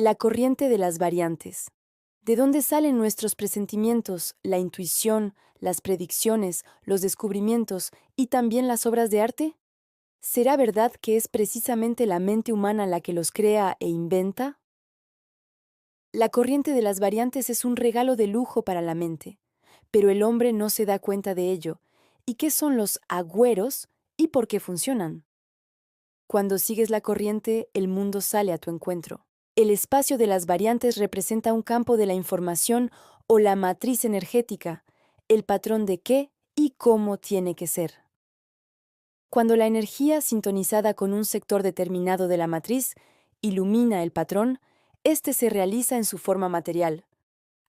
La corriente de las variantes. ¿De dónde salen nuestros presentimientos, la intuición, las predicciones, los descubrimientos y también las obras de arte? ¿Será verdad que es precisamente la mente humana la que los crea e inventa? La corriente de las variantes es un regalo de lujo para la mente, pero el hombre no se da cuenta de ello. ¿Y qué son los agüeros y por qué funcionan? Cuando sigues la corriente, el mundo sale a tu encuentro. El espacio de las variantes representa un campo de la información o la matriz energética, el patrón de qué y cómo tiene que ser. Cuando la energía sintonizada con un sector determinado de la matriz ilumina el patrón, este se realiza en su forma material.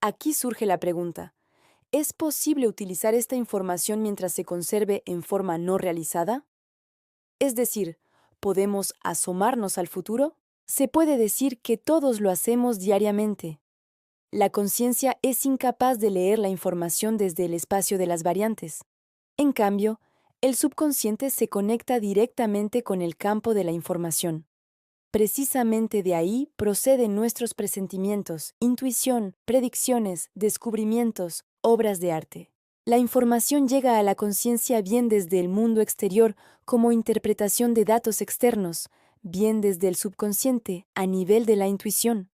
Aquí surge la pregunta: ¿es posible utilizar esta información mientras se conserve en forma no realizada? Es decir, ¿podemos asomarnos al futuro? Se puede decir que todos lo hacemos diariamente. La conciencia es incapaz de leer la información desde el espacio de las variantes. En cambio, el subconsciente se conecta directamente con el campo de la información. Precisamente de ahí proceden nuestros presentimientos, intuición, predicciones, descubrimientos, obras de arte. La información llega a la conciencia bien desde el mundo exterior como interpretación de datos externos, bien desde el subconsciente a nivel de la intuición.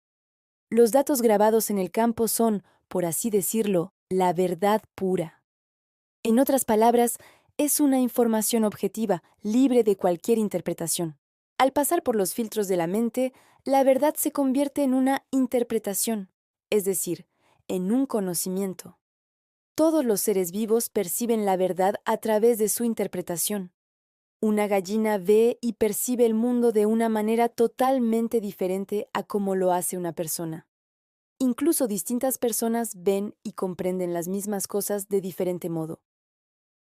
Los datos grabados en el campo son, por así decirlo, la verdad pura. En otras palabras, es una información objetiva, libre de cualquier interpretación. Al pasar por los filtros de la mente, la verdad se convierte en una interpretación, es decir, en un conocimiento. Todos los seres vivos perciben la verdad a través de su interpretación. Una gallina ve y percibe el mundo de una manera totalmente diferente a como lo hace una persona. Incluso distintas personas ven y comprenden las mismas cosas de diferente modo.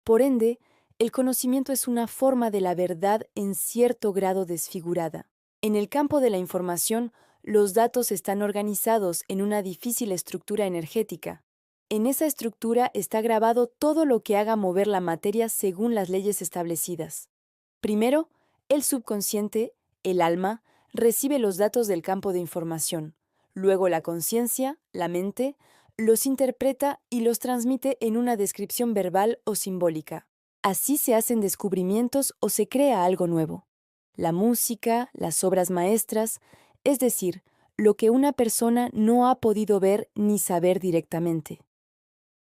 Por ende, el conocimiento es una forma de la verdad en cierto grado desfigurada. En el campo de la información, los datos están organizados en una difícil estructura energética. En esa estructura está grabado todo lo que haga mover la materia según las leyes establecidas. Primero, el subconsciente, el alma, recibe los datos del campo de información. Luego la conciencia, la mente, los interpreta y los transmite en una descripción verbal o simbólica. Así se hacen descubrimientos o se crea algo nuevo. La música, las obras maestras, es decir, lo que una persona no ha podido ver ni saber directamente.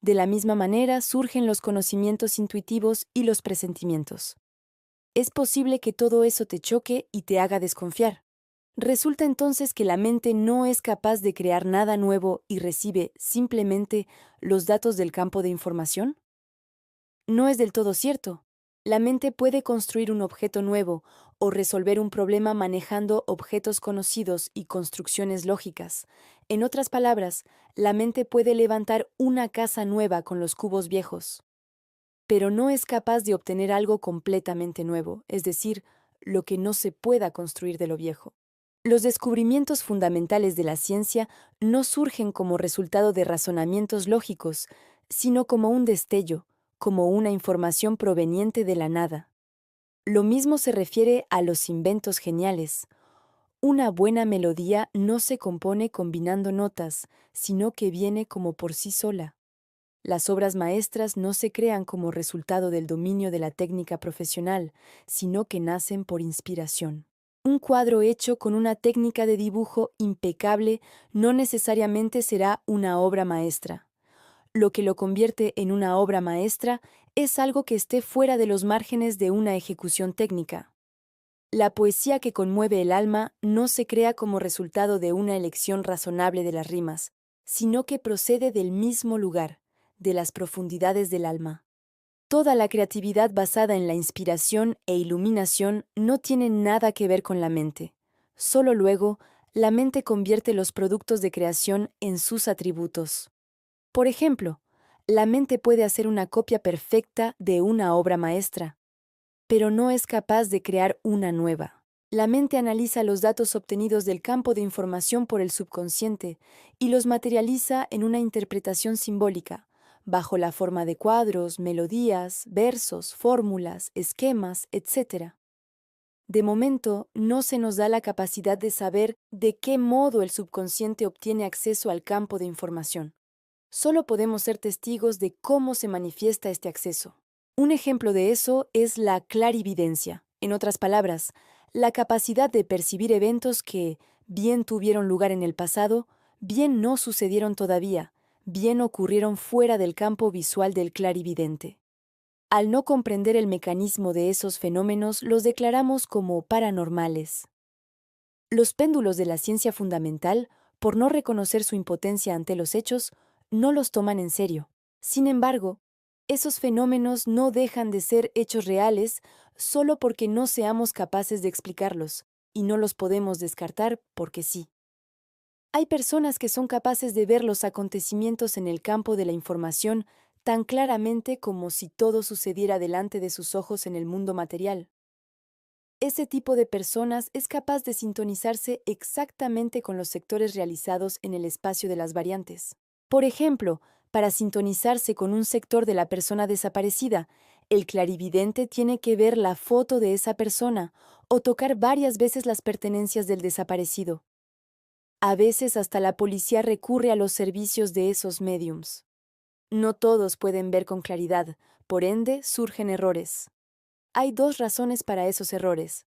De la misma manera surgen los conocimientos intuitivos y los presentimientos. Es posible que todo eso te choque y te haga desconfiar. Resulta entonces que la mente no es capaz de crear nada nuevo y recibe simplemente los datos del campo de información. No es del todo cierto. La mente puede construir un objeto nuevo o resolver un problema manejando objetos conocidos y construcciones lógicas. En otras palabras, la mente puede levantar una casa nueva con los cubos viejos, pero no es capaz de obtener algo completamente nuevo, es decir, lo que no se pueda construir de lo viejo. Los descubrimientos fundamentales de la ciencia no surgen como resultado de razonamientos lógicos, sino como un destello, como una información proveniente de la nada. Lo mismo se refiere a los inventos geniales. Una buena melodía no se compone combinando notas, sino que viene como por sí sola. Las obras maestras no se crean como resultado del dominio de la técnica profesional, sino que nacen por inspiración. Un cuadro hecho con una técnica de dibujo impecable no necesariamente será una obra maestra. Lo que lo convierte en una obra maestra es algo que esté fuera de los márgenes de una ejecución técnica. La poesía que conmueve el alma no se crea como resultado de una elección razonable de las rimas, sino que procede del mismo lugar, de las profundidades del alma. Toda la creatividad basada en la inspiración e iluminación no tiene nada que ver con la mente. Solo luego, la mente convierte los productos de creación en sus atributos. Por ejemplo, la mente puede hacer una copia perfecta de una obra maestra, pero no es capaz de crear una nueva. La mente analiza los datos obtenidos del campo de información por el subconsciente y los materializa en una interpretación simbólica, bajo la forma de cuadros, melodías, versos, fórmulas, esquemas, etc. De momento, no se nos da la capacidad de saber de qué modo el subconsciente obtiene acceso al campo de información. Solo podemos ser testigos de cómo se manifiesta este acceso. Un ejemplo de eso es la clarividencia. En otras palabras, la capacidad de percibir eventos que bien tuvieron lugar en el pasado, bien no sucedieron todavía, bien ocurrieron fuera del campo visual del clarividente. Al no comprender el mecanismo de esos fenómenos, los declaramos como paranormales. Los péndulos de la ciencia fundamental, por no reconocer su impotencia ante los hechos, no los toman en serio. Sin embargo, esos fenómenos no dejan de ser hechos reales solo porque no seamos capaces de explicarlos, y no los podemos descartar porque sí. Hay personas que son capaces de ver los acontecimientos en el campo de la información tan claramente como si todo sucediera delante de sus ojos en el mundo material. Ese tipo de personas es capaz de sintonizarse exactamente con los sectores realizados en el espacio de las variantes. Por ejemplo, para sintonizarse con un sector de la persona desaparecida, el clarividente tiene que ver la foto de esa persona o tocar varias veces las pertenencias del desaparecido. A veces hasta la policía recurre a los servicios de esos médiums. No todos pueden ver con claridad, por ende surgen errores. Hay dos razones para esos errores.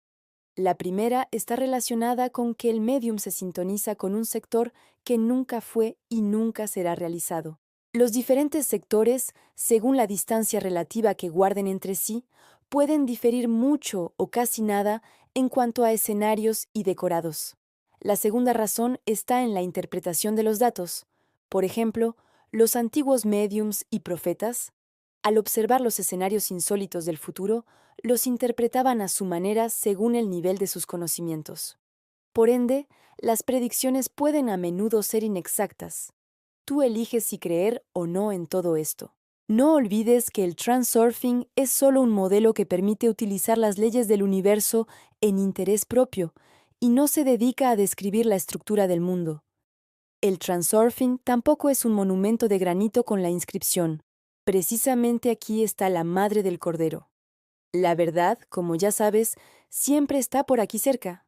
La primera está relacionada con que el médium se sintoniza con un sector que nunca fue y nunca será realizado. Los diferentes sectores, según la distancia relativa que guarden entre sí, pueden diferir mucho o casi nada en cuanto a escenarios y decorados. La segunda razón está en la interpretación de los datos. Por ejemplo, los antiguos médiums y profetas, al observar los escenarios insólitos del futuro, los interpretaban a su manera según el nivel de sus conocimientos. Por ende, las predicciones pueden a menudo ser inexactas. Tú eliges si creer o no en todo esto. No olvides que el transurfing es solo un modelo que permite utilizar las leyes del universo en interés propio y no se dedica a describir la estructura del mundo. El transurfing tampoco es un monumento de granito con la inscripción: precisamente aquí está la madre del cordero. La verdad, como ya sabes, siempre está por aquí cerca.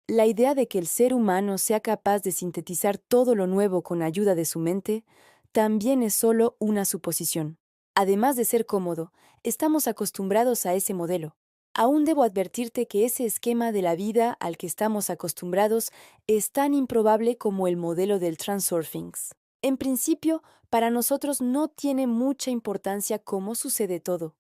La idea de que el ser humano sea capaz de sintetizar todo lo nuevo con ayuda de su mente también es solo una suposición. Además de ser cómodo, estamos acostumbrados a ese modelo. Aún debo advertirte que ese esquema de la vida al que estamos acostumbrados es tan improbable como el modelo del transurfing. En principio, para nosotros no tiene mucha importancia cómo sucede todo.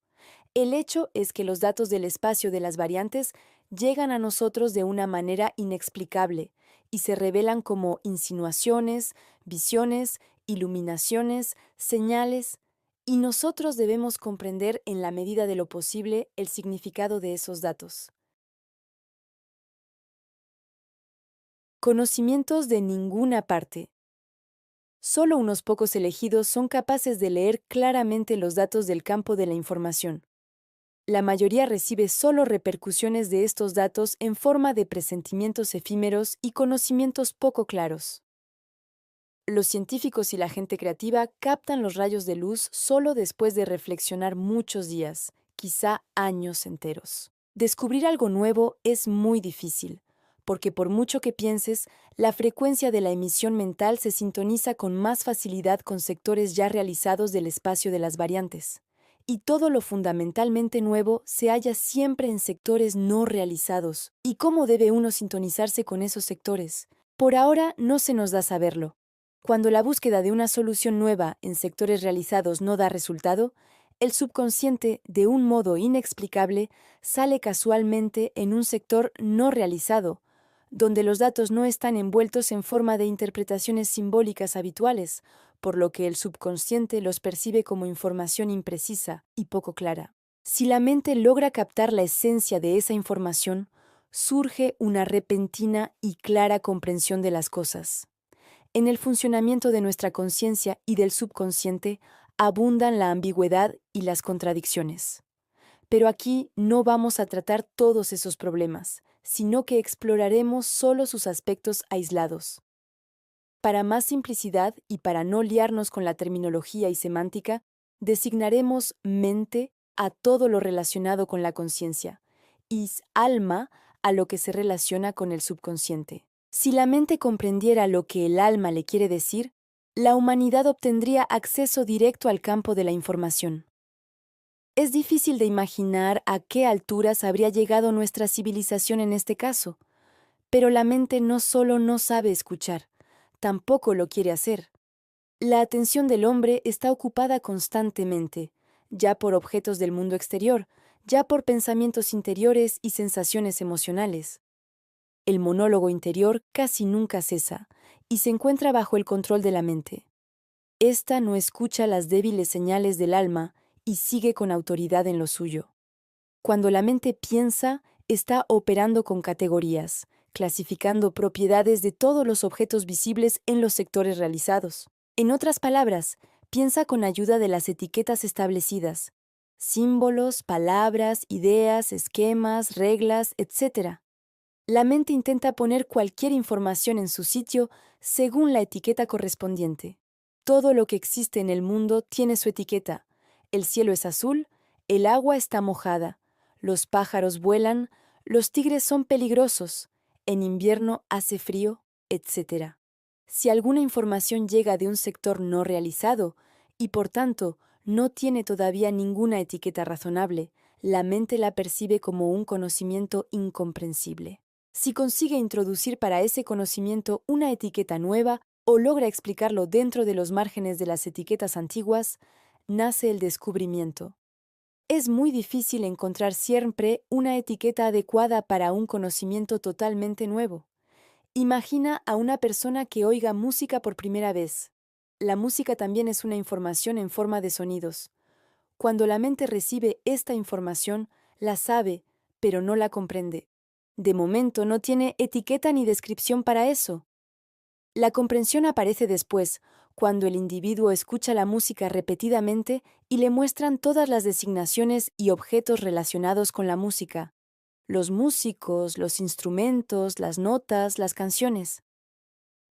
El hecho es que los datos del espacio de las variantes llegan a nosotros de una manera inexplicable y se revelan como insinuaciones, visiones, iluminaciones, señales, y nosotros debemos comprender en la medida de lo posible el significado de esos datos. Conocimientos de ninguna parte. Solo unos pocos elegidos son capaces de leer claramente los datos del campo de la información. La mayoría recibe solo repercusiones de estos datos en forma de presentimientos efímeros y conocimientos poco claros. Los científicos y la gente creativa captan los rayos de luz solo después de reflexionar muchos días, quizá años enteros. Descubrir algo nuevo es muy difícil, porque por mucho que pienses, la frecuencia de la emisión mental se sintoniza con más facilidad con sectores ya realizados del espacio de las variantes. Y todo lo fundamentalmente nuevo se halla siempre en sectores no realizados. ¿Y cómo debe uno sintonizarse con esos sectores? Por ahora no se nos da saberlo. Cuando la búsqueda de una solución nueva en sectores realizados no da resultado, el subconsciente, de un modo inexplicable, sale casualmente en un sector no realizado, donde los datos no están envueltos en forma de interpretaciones simbólicas habituales, por lo que el subconsciente los percibe como información imprecisa y poco clara. Si la mente logra captar la esencia de esa información, surge una repentina y clara comprensión de las cosas. En el funcionamiento de nuestra conciencia y del subconsciente abundan la ambigüedad y las contradicciones. Pero aquí no vamos a tratar todos esos problemas, sino que exploraremos solo sus aspectos aislados. Para más simplicidad y para no liarnos con la terminología y semántica, designaremos mente a todo lo relacionado con la conciencia y alma a lo que se relaciona con el subconsciente. Si la mente comprendiera lo que el alma le quiere decir, la humanidad obtendría acceso directo al campo de la información. Es difícil de imaginar a qué alturas habría llegado nuestra civilización en este caso, pero la mente no solo no sabe escuchar, tampoco lo quiere hacer. La atención del hombre está ocupada constantemente, ya por objetos del mundo exterior, ya por pensamientos interiores y sensaciones emocionales. El monólogo interior casi nunca cesa y se encuentra bajo el control de la mente. Esta no escucha las débiles señales del alma y sigue con autoridad en lo suyo. Cuando la mente piensa, está operando con categorías, clasificando propiedades de todos los objetos visibles en los sectores realizados. En otras palabras, piensa con ayuda de las etiquetas establecidas, símbolos, palabras, ideas, esquemas, reglas, etc. La mente intenta poner cualquier información en su sitio según la etiqueta correspondiente. Todo lo que existe en el mundo tiene su etiqueta. El cielo es azul, el agua está mojada, los pájaros vuelan, los tigres son peligrosos, en invierno hace frío, etc. Si alguna información llega de un sector no realizado y por tanto no tiene todavía ninguna etiqueta razonable, la mente la percibe como un conocimiento incomprensible. Si consigue introducir para ese conocimiento una etiqueta nueva o logra explicarlo dentro de los márgenes de las etiquetas antiguas, nace el descubrimiento. Es muy difícil encontrar siempre una etiqueta adecuada para un conocimiento totalmente nuevo. Imagina a una persona que oiga música por primera vez. La música también es una información en forma de sonidos. Cuando la mente recibe esta información, la sabe, pero no la comprende. De momento no tiene etiqueta ni descripción para eso. La comprensión aparece después, cuando el individuo escucha la música repetidamente y le muestran todas las designaciones y objetos relacionados con la música, los músicos, los instrumentos, las notas, las canciones.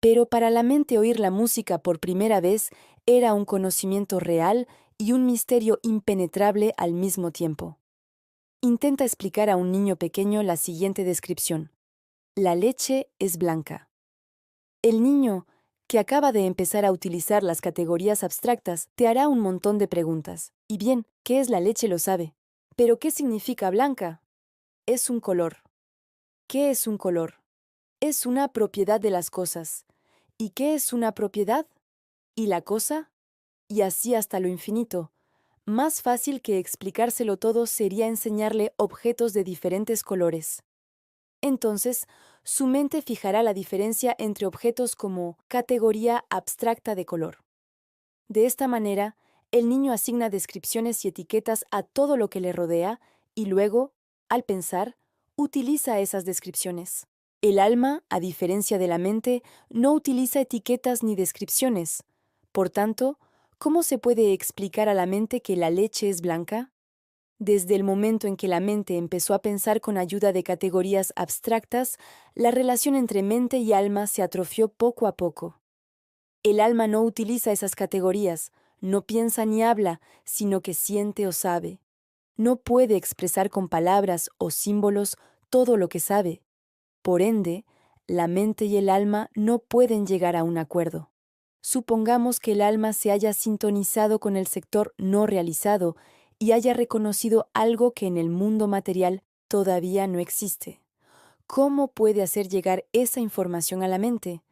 Pero para la mente oír la música por primera vez era un conocimiento real y un misterio impenetrable al mismo tiempo. Intenta explicar a un niño pequeño la siguiente descripción. La leche es blanca. El niño, que acaba de empezar a utilizar las categorías abstractas, te hará un montón de preguntas. Y bien, ¿qué es la leche? Lo sabe. ¿Pero qué significa blanca? Es un color. ¿Qué es un color? Es una propiedad de las cosas. ¿Y qué es una propiedad? ¿Y la cosa? Y así hasta lo infinito. Más fácil que explicárselo todo sería enseñarle objetos de diferentes colores. Entonces, su mente fijará la diferencia entre objetos como categoría abstracta de color. De esta manera, el niño asigna descripciones y etiquetas a todo lo que le rodea y luego, al pensar, utiliza esas descripciones. El alma, a diferencia de la mente, no utiliza etiquetas ni descripciones. Por tanto, ¿cómo se puede explicar a la mente que la leche es blanca? Desde el momento en que la mente empezó a pensar con ayuda de categorías abstractas, la relación entre mente y alma se atrofió poco a poco. El alma no utiliza esas categorías, no piensa ni habla, sino que siente o sabe. No puede expresar con palabras o símbolos todo lo que sabe. Por ende, la mente y el alma no pueden llegar a un acuerdo. Supongamos que el alma se haya sintonizado con el sector no realizado y haya reconocido algo que en el mundo material todavía no existe. ¿Cómo puede hacer llegar esa información a la mente?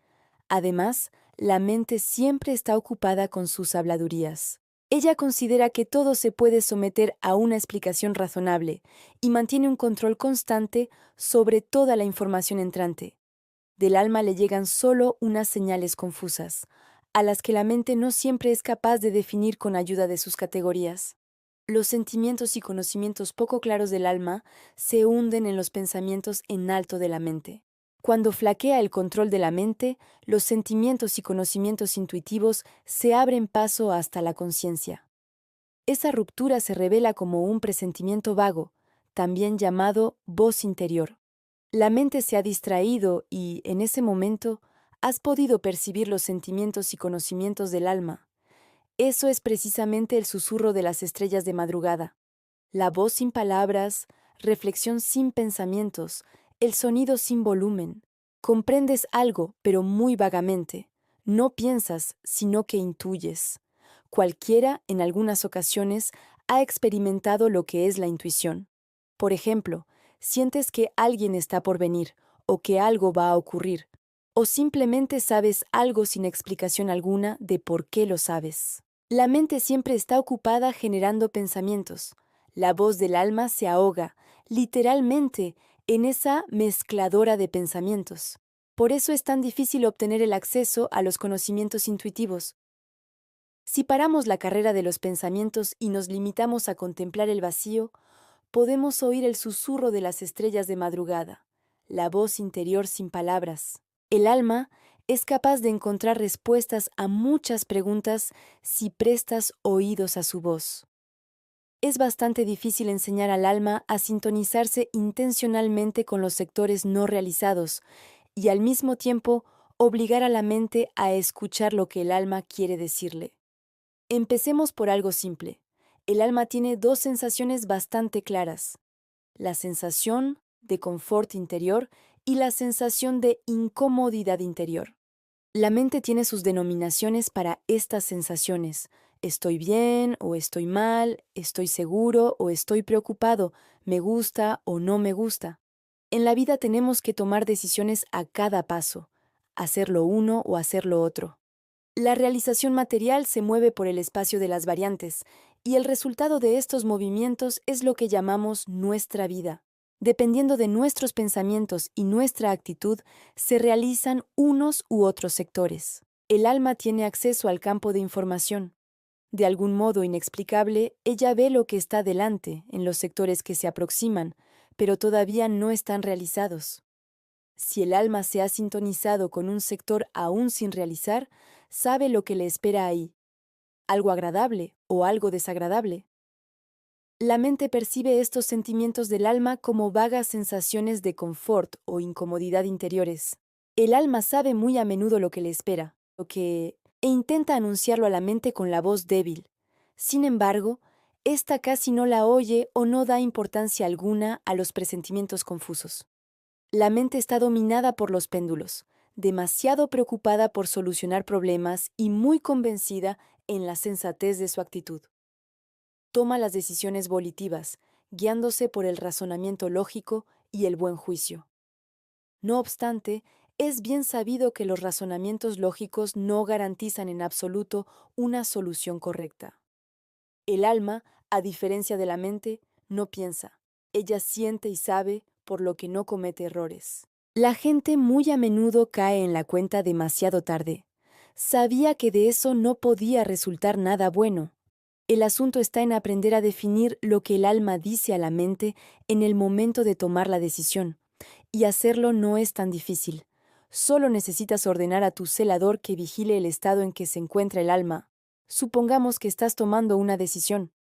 Además, la mente siempre está ocupada con sus habladurías. Ella considera que todo se puede someter a una explicación razonable y mantiene un control constante sobre toda la información entrante. Del alma le llegan solo unas señales confusas, a las que la mente no siempre es capaz de definir con ayuda de sus categorías. Los sentimientos y conocimientos poco claros del alma se hunden en los pensamientos en alto de la mente. Cuando flaquea el control de la mente, los sentimientos y conocimientos intuitivos se abren paso hasta la conciencia. Esa ruptura se revela como un presentimiento vago, también llamado voz interior. La mente se ha distraído y, en ese momento, has podido percibir los sentimientos y conocimientos del alma. Eso es precisamente el susurro de las estrellas de madrugada. La voz sin palabras, reflexión sin pensamientos, el sonido sin volumen. Comprendes algo, pero muy vagamente. No piensas, sino que intuyes. Cualquiera, en algunas ocasiones, ha experimentado lo que es la intuición. Por ejemplo, sientes que alguien está por venir, o que algo va a ocurrir, o simplemente sabes algo sin explicación alguna de por qué lo sabes. La mente siempre está ocupada generando pensamientos. La voz del alma se ahoga, literalmente, en esa mezcladora de pensamientos. Por eso es tan difícil obtener el acceso a los conocimientos intuitivos. Si paramos la carrera de los pensamientos y nos limitamos a contemplar el vacío, podemos oír el susurro de las estrellas de madrugada, la voz interior sin palabras. El alma es capaz de encontrar respuestas a muchas preguntas si prestas oídos a su voz. Es bastante difícil enseñar al alma a sintonizarse intencionalmente con los sectores no realizados y al mismo tiempo obligar a la mente a escuchar lo que el alma quiere decirle. Empecemos por algo simple. El alma tiene dos sensaciones bastante claras: la sensación de confort interior y la sensación de incomodidad interior. La mente tiene sus denominaciones para estas sensaciones: estoy bien o estoy mal, estoy seguro o estoy preocupado, me gusta o no me gusta. En la vida tenemos que tomar decisiones a cada paso, hacer lo uno o hacer lo otro. La realización material se mueve por el espacio de las variantes, y el resultado de estos movimientos es lo que llamamos nuestra vida. Dependiendo de nuestros pensamientos y nuestra actitud, se realizan unos u otros sectores. El alma tiene acceso al campo de información. De algún modo inexplicable, ella ve lo que está delante en los sectores que se aproximan, pero todavía no están realizados. Si el alma se ha sintonizado con un sector aún sin realizar, sabe lo que le espera ahí, algo agradable o algo desagradable. La mente percibe estos sentimientos del alma como vagas sensaciones de confort o incomodidad interiores. El alma sabe muy a menudo lo que le espera, e intenta anunciarlo a la mente con la voz débil. Sin embargo, ésta casi no la oye o no da importancia alguna a los presentimientos confusos. La mente está dominada por los péndulos, demasiado preocupada por solucionar problemas y muy convencida en la sensatez de su actitud. Toma las decisiones volitivas, guiándose por el razonamiento lógico y el buen juicio. No obstante, es bien sabido que los razonamientos lógicos no garantizan en absoluto una solución correcta. El alma, a diferencia de la mente, no piensa. Ella siente y sabe, por lo que no comete errores. La gente muy a menudo cae en la cuenta demasiado tarde. Sabía que de eso no podía resultar nada bueno. El asunto está en aprender a definir lo que el alma dice a la mente en el momento de tomar la decisión. Y hacerlo no es tan difícil. Solo necesitas ordenar a tu celador que vigile el estado en que se encuentra el alma. Supongamos que estás tomando una decisión.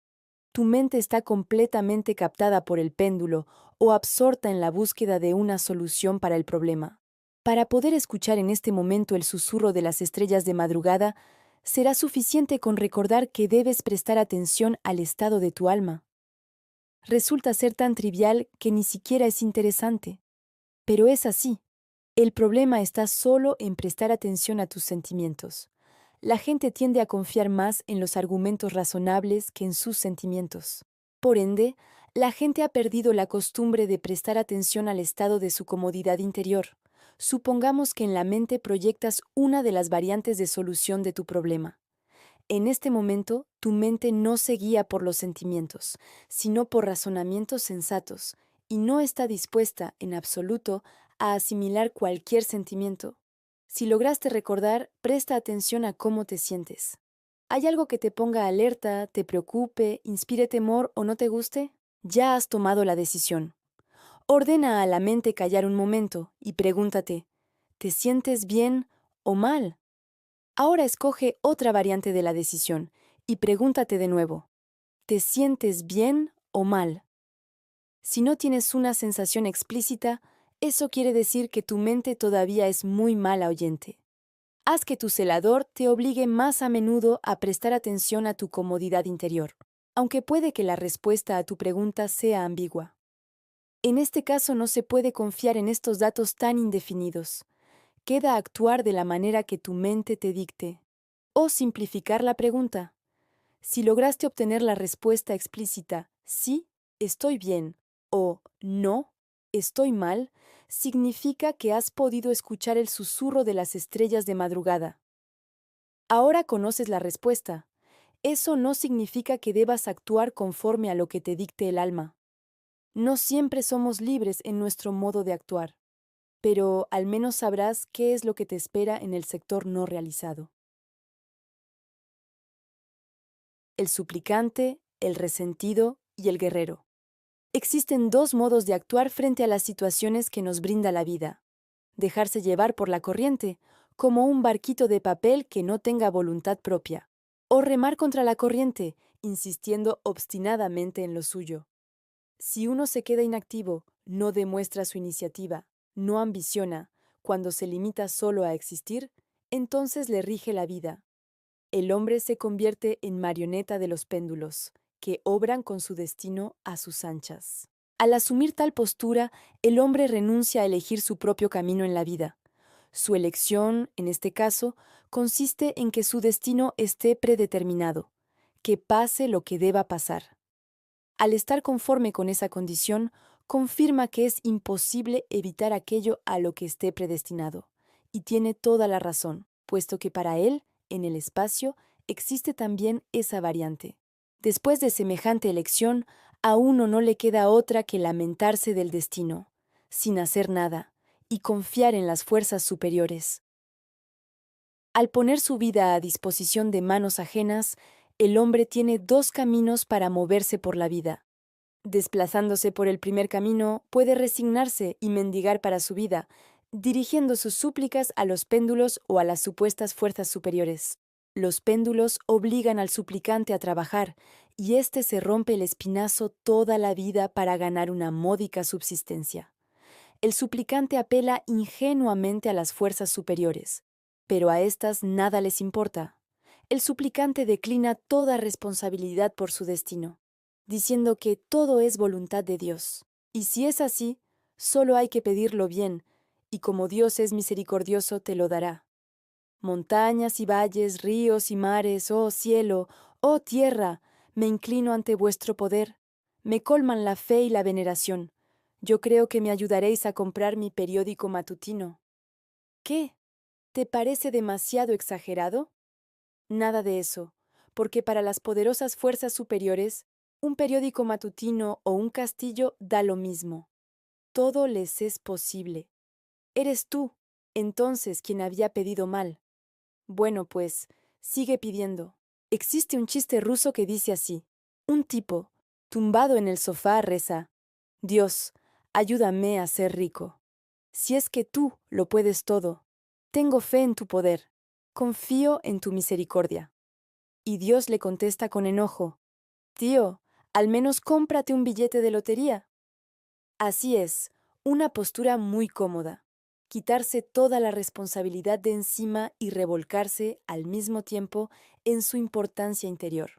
Tu mente está completamente captada por el péndulo o absorta en la búsqueda de una solución para el problema. Para poder escuchar en este momento el susurro de las estrellas de madrugada, será suficiente con recordar que debes prestar atención al estado de tu alma. Resulta ser tan trivial que ni siquiera es interesante. Pero es así. El problema está solo en prestar atención a tus sentimientos. La gente tiende a confiar más en los argumentos razonables que en sus sentimientos. Por ende, la gente ha perdido la costumbre de prestar atención al estado de su comodidad interior. Supongamos que en la mente proyectas una de las variantes de solución de tu problema. En este momento, tu mente no se guía por los sentimientos, sino por razonamientos sensatos, y no está dispuesta, en absoluto, a asimilar cualquier sentimiento. Si lograste recordar, presta atención a cómo te sientes. ¿Hay algo que te ponga alerta, te preocupe, inspire temor o no te guste? Ya has tomado la decisión. Ordena a la mente callar un momento y pregúntate, ¿te sientes bien o mal? Ahora escoge otra variante de la decisión y pregúntate de nuevo, ¿te sientes bien o mal? Si no tienes una sensación explícita, eso quiere decir que tu mente todavía es muy mala oyente. Haz que tu celador te obligue más a menudo a prestar atención a tu comodidad interior, aunque puede que la respuesta a tu pregunta sea ambigua. En este caso no se puede confiar en estos datos tan indefinidos. Queda actuar de la manera que tu mente te dicte. O simplificar la pregunta. Si lograste obtener la respuesta explícita sí, estoy bien o no, estoy mal, significa que has podido escuchar el susurro de las estrellas de madrugada. Ahora conoces la respuesta. Eso no significa que debas actuar conforme a lo que te dicte el alma. No siempre somos libres en nuestro modo de actuar, pero al menos sabrás qué es lo que te espera en el sector no realizado. El suplicante, el resentido y el guerrero. Existen dos modos de actuar frente a las situaciones que nos brinda la vida. Dejarse llevar por la corriente, como un barquito de papel que no tenga voluntad propia, o remar contra la corriente, insistiendo obstinadamente en lo suyo. Si uno se queda inactivo, no demuestra su iniciativa, no ambiciona, cuando se limita solo a existir, entonces le rige la vida. El hombre se convierte en marioneta de los péndulos, que obran con su destino a sus anchas. Al asumir tal postura, el hombre renuncia a elegir su propio camino en la vida. Su elección, en este caso, consiste en que su destino esté predeterminado, que pase lo que deba pasar. Al estar conforme con esa condición, confirma que es imposible evitar aquello a lo que esté predestinado, y tiene toda la razón, puesto que para él, en el espacio, existe también esa variante. Después de semejante elección, a uno no le queda otra que lamentarse del destino, sin hacer nada, y confiar en las fuerzas superiores. Al poner su vida a disposición de manos ajenas, el hombre tiene dos caminos para moverse por la vida. Desplazándose por el primer camino, puede resignarse y mendigar para su vida, dirigiendo sus súplicas a los péndulos o a las supuestas fuerzas superiores. Los péndulos obligan al suplicante a trabajar, y éste se rompe el espinazo toda la vida para ganar una módica subsistencia. El suplicante apela ingenuamente a las fuerzas superiores, pero a éstas nada les importa. El suplicante declina toda responsabilidad por su destino, diciendo que todo es voluntad de Dios. Y si es así, solo hay que pedirlo bien, y como Dios es misericordioso, te lo dará. Montañas y valles, ríos y mares, oh cielo, oh tierra, me inclino ante vuestro poder. Me colman la fe y la veneración. Yo creo que me ayudaréis a comprar mi periódico matutino. ¿Qué? ¿Te parece demasiado exagerado? Nada de eso, porque para las poderosas fuerzas superiores, un periódico matutino o un castillo da lo mismo. Todo les es posible. Eres tú, entonces, quien había pedido mal. Bueno, pues, sigue pidiendo. Existe un chiste ruso que dice así. Un tipo, tumbado en el sofá, reza: Dios, ayúdame a ser rico. Si es que tú lo puedes todo, tengo fe en tu poder, confío en tu misericordia. Y Dios le contesta con enojo: Tío, al menos cómprate un billete de lotería. Así es, una postura muy cómoda. Quitarse toda la responsabilidad de encima y revolcarse, al mismo tiempo, en su importancia interior.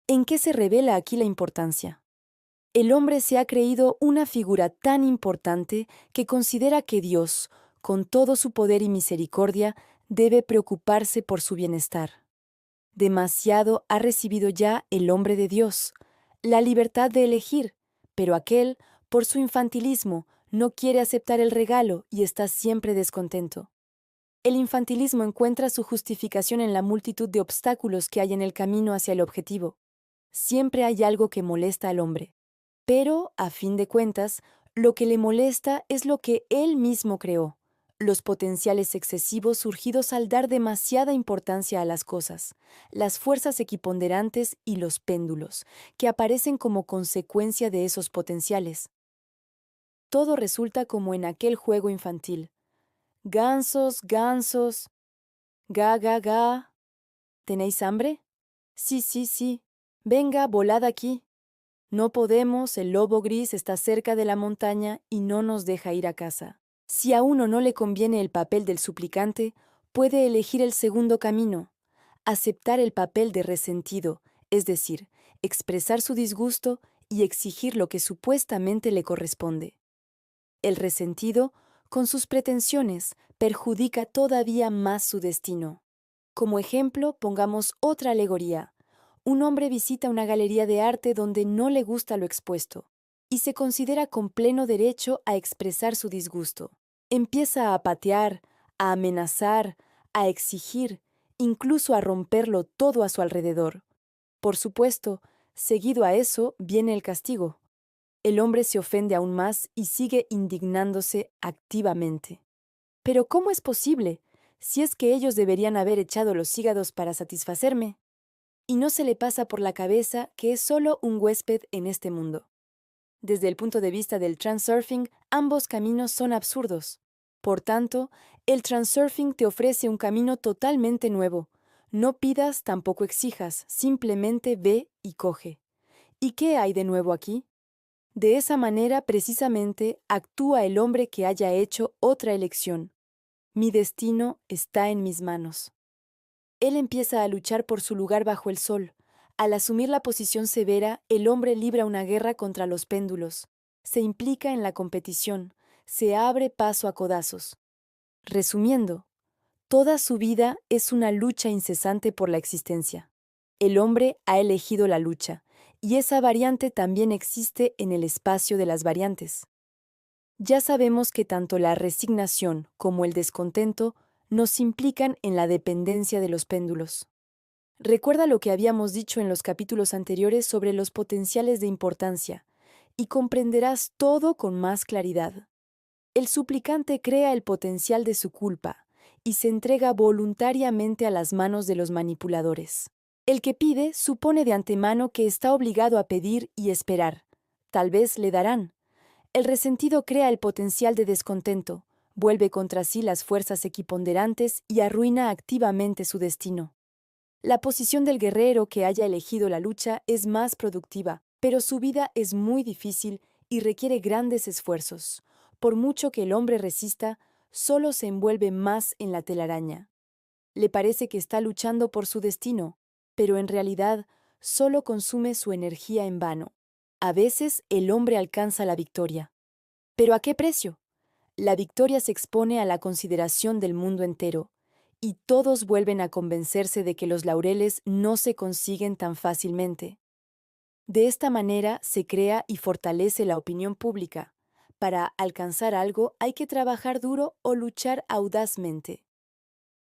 ¿En qué se revela aquí la importancia? El hombre se ha creído una figura tan importante que considera que Dios, con todo su poder y misericordia, debe preocuparse por su bienestar. Demasiado ha recibido ya el hombre de Dios, la libertad de elegir, pero aquel, por su infantilismo, no quiere aceptar el regalo y está siempre descontento. El infantilismo encuentra su justificación en la multitud de obstáculos que hay en el camino hacia el objetivo. Siempre hay algo que molesta al hombre. Pero, a fin de cuentas, lo que le molesta es lo que él mismo creó, los potenciales excesivos surgidos al dar demasiada importancia a las cosas, las fuerzas equiponderantes y los péndulos, que aparecen como consecuencia de esos potenciales. Todo resulta como en aquel juego infantil. Gansos, gansos, ga, ga, ga. ¿Tenéis hambre? Sí, sí, sí. Venga, volad aquí. No podemos, el lobo gris está cerca de la montaña y no nos deja ir a casa. Si a uno no le conviene el papel del suplicante, puede elegir el segundo camino, aceptar el papel de resentido, es decir, expresar su disgusto y exigir lo que supuestamente le corresponde. El resentido, con sus pretensiones, perjudica todavía más su destino. Como ejemplo, pongamos otra alegoría. Un hombre visita una galería de arte donde no le gusta lo expuesto y se considera con pleno derecho a expresar su disgusto. Empieza a patear, a amenazar, a exigir, incluso a romperlo todo a su alrededor. Por supuesto, seguido a eso viene el castigo. El hombre se ofende aún más y sigue indignándose activamente. Pero ¿cómo es posible, si es que ellos deberían haber echado los hígados para satisfacerme? Y no se le pasa por la cabeza que es solo un huésped en este mundo. Desde el punto de vista del transurfing, ambos caminos son absurdos. Por tanto, el transurfing te ofrece un camino totalmente nuevo. No pidas, tampoco exijas, simplemente ve y coge. ¿Y qué hay de nuevo aquí? De esa manera, precisamente, actúa el hombre que haya hecho otra elección. Mi destino está en mis manos. Él empieza a luchar por su lugar bajo el sol. Al asumir la posición severa, el hombre libra una guerra contra los péndulos. Se implica en la competición, se abre paso a codazos. Resumiendo, toda su vida es una lucha incesante por la existencia. El hombre ha elegido la lucha, y esa variante también existe en el espacio de las variantes. Ya sabemos que tanto la resignación como el descontento nos implican en la dependencia de los péndulos. Recuerda lo que habíamos dicho en los capítulos anteriores sobre los potenciales de importancia, y comprenderás todo con más claridad. El suplicante crea el potencial de su culpa y se entrega voluntariamente a las manos de los manipuladores. El que pide supone de antemano que está obligado a pedir y esperar. Tal vez le darán. El resentido crea el potencial de descontento, vuelve contra sí las fuerzas equiponderantes y arruina activamente su destino. La posición del guerrero que haya elegido la lucha es más productiva, pero su vida es muy difícil y requiere grandes esfuerzos. Por mucho que el hombre resista, solo se envuelve más en la telaraña. Le parece que está luchando por su destino, pero en realidad solo consume su energía en vano. A veces el hombre alcanza la victoria. ¿Pero a qué precio? La victoria se expone a la consideración del mundo entero, y todos vuelven a convencerse de que los laureles no se consiguen tan fácilmente. De esta manera se crea y fortalece la opinión pública. Para alcanzar algo hay que trabajar duro o luchar audazmente.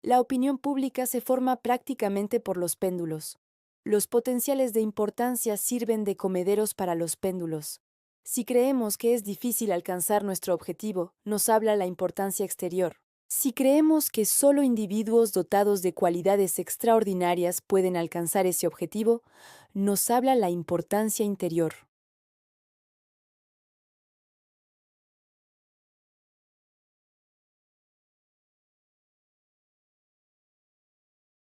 La opinión pública se forma prácticamente por los péndulos. Los potenciales de importancia sirven de comederos para los péndulos. Si creemos que es difícil alcanzar nuestro objetivo, nos habla la importancia exterior. Si creemos que solo individuos dotados de cualidades extraordinarias pueden alcanzar ese objetivo, nos habla la importancia interior.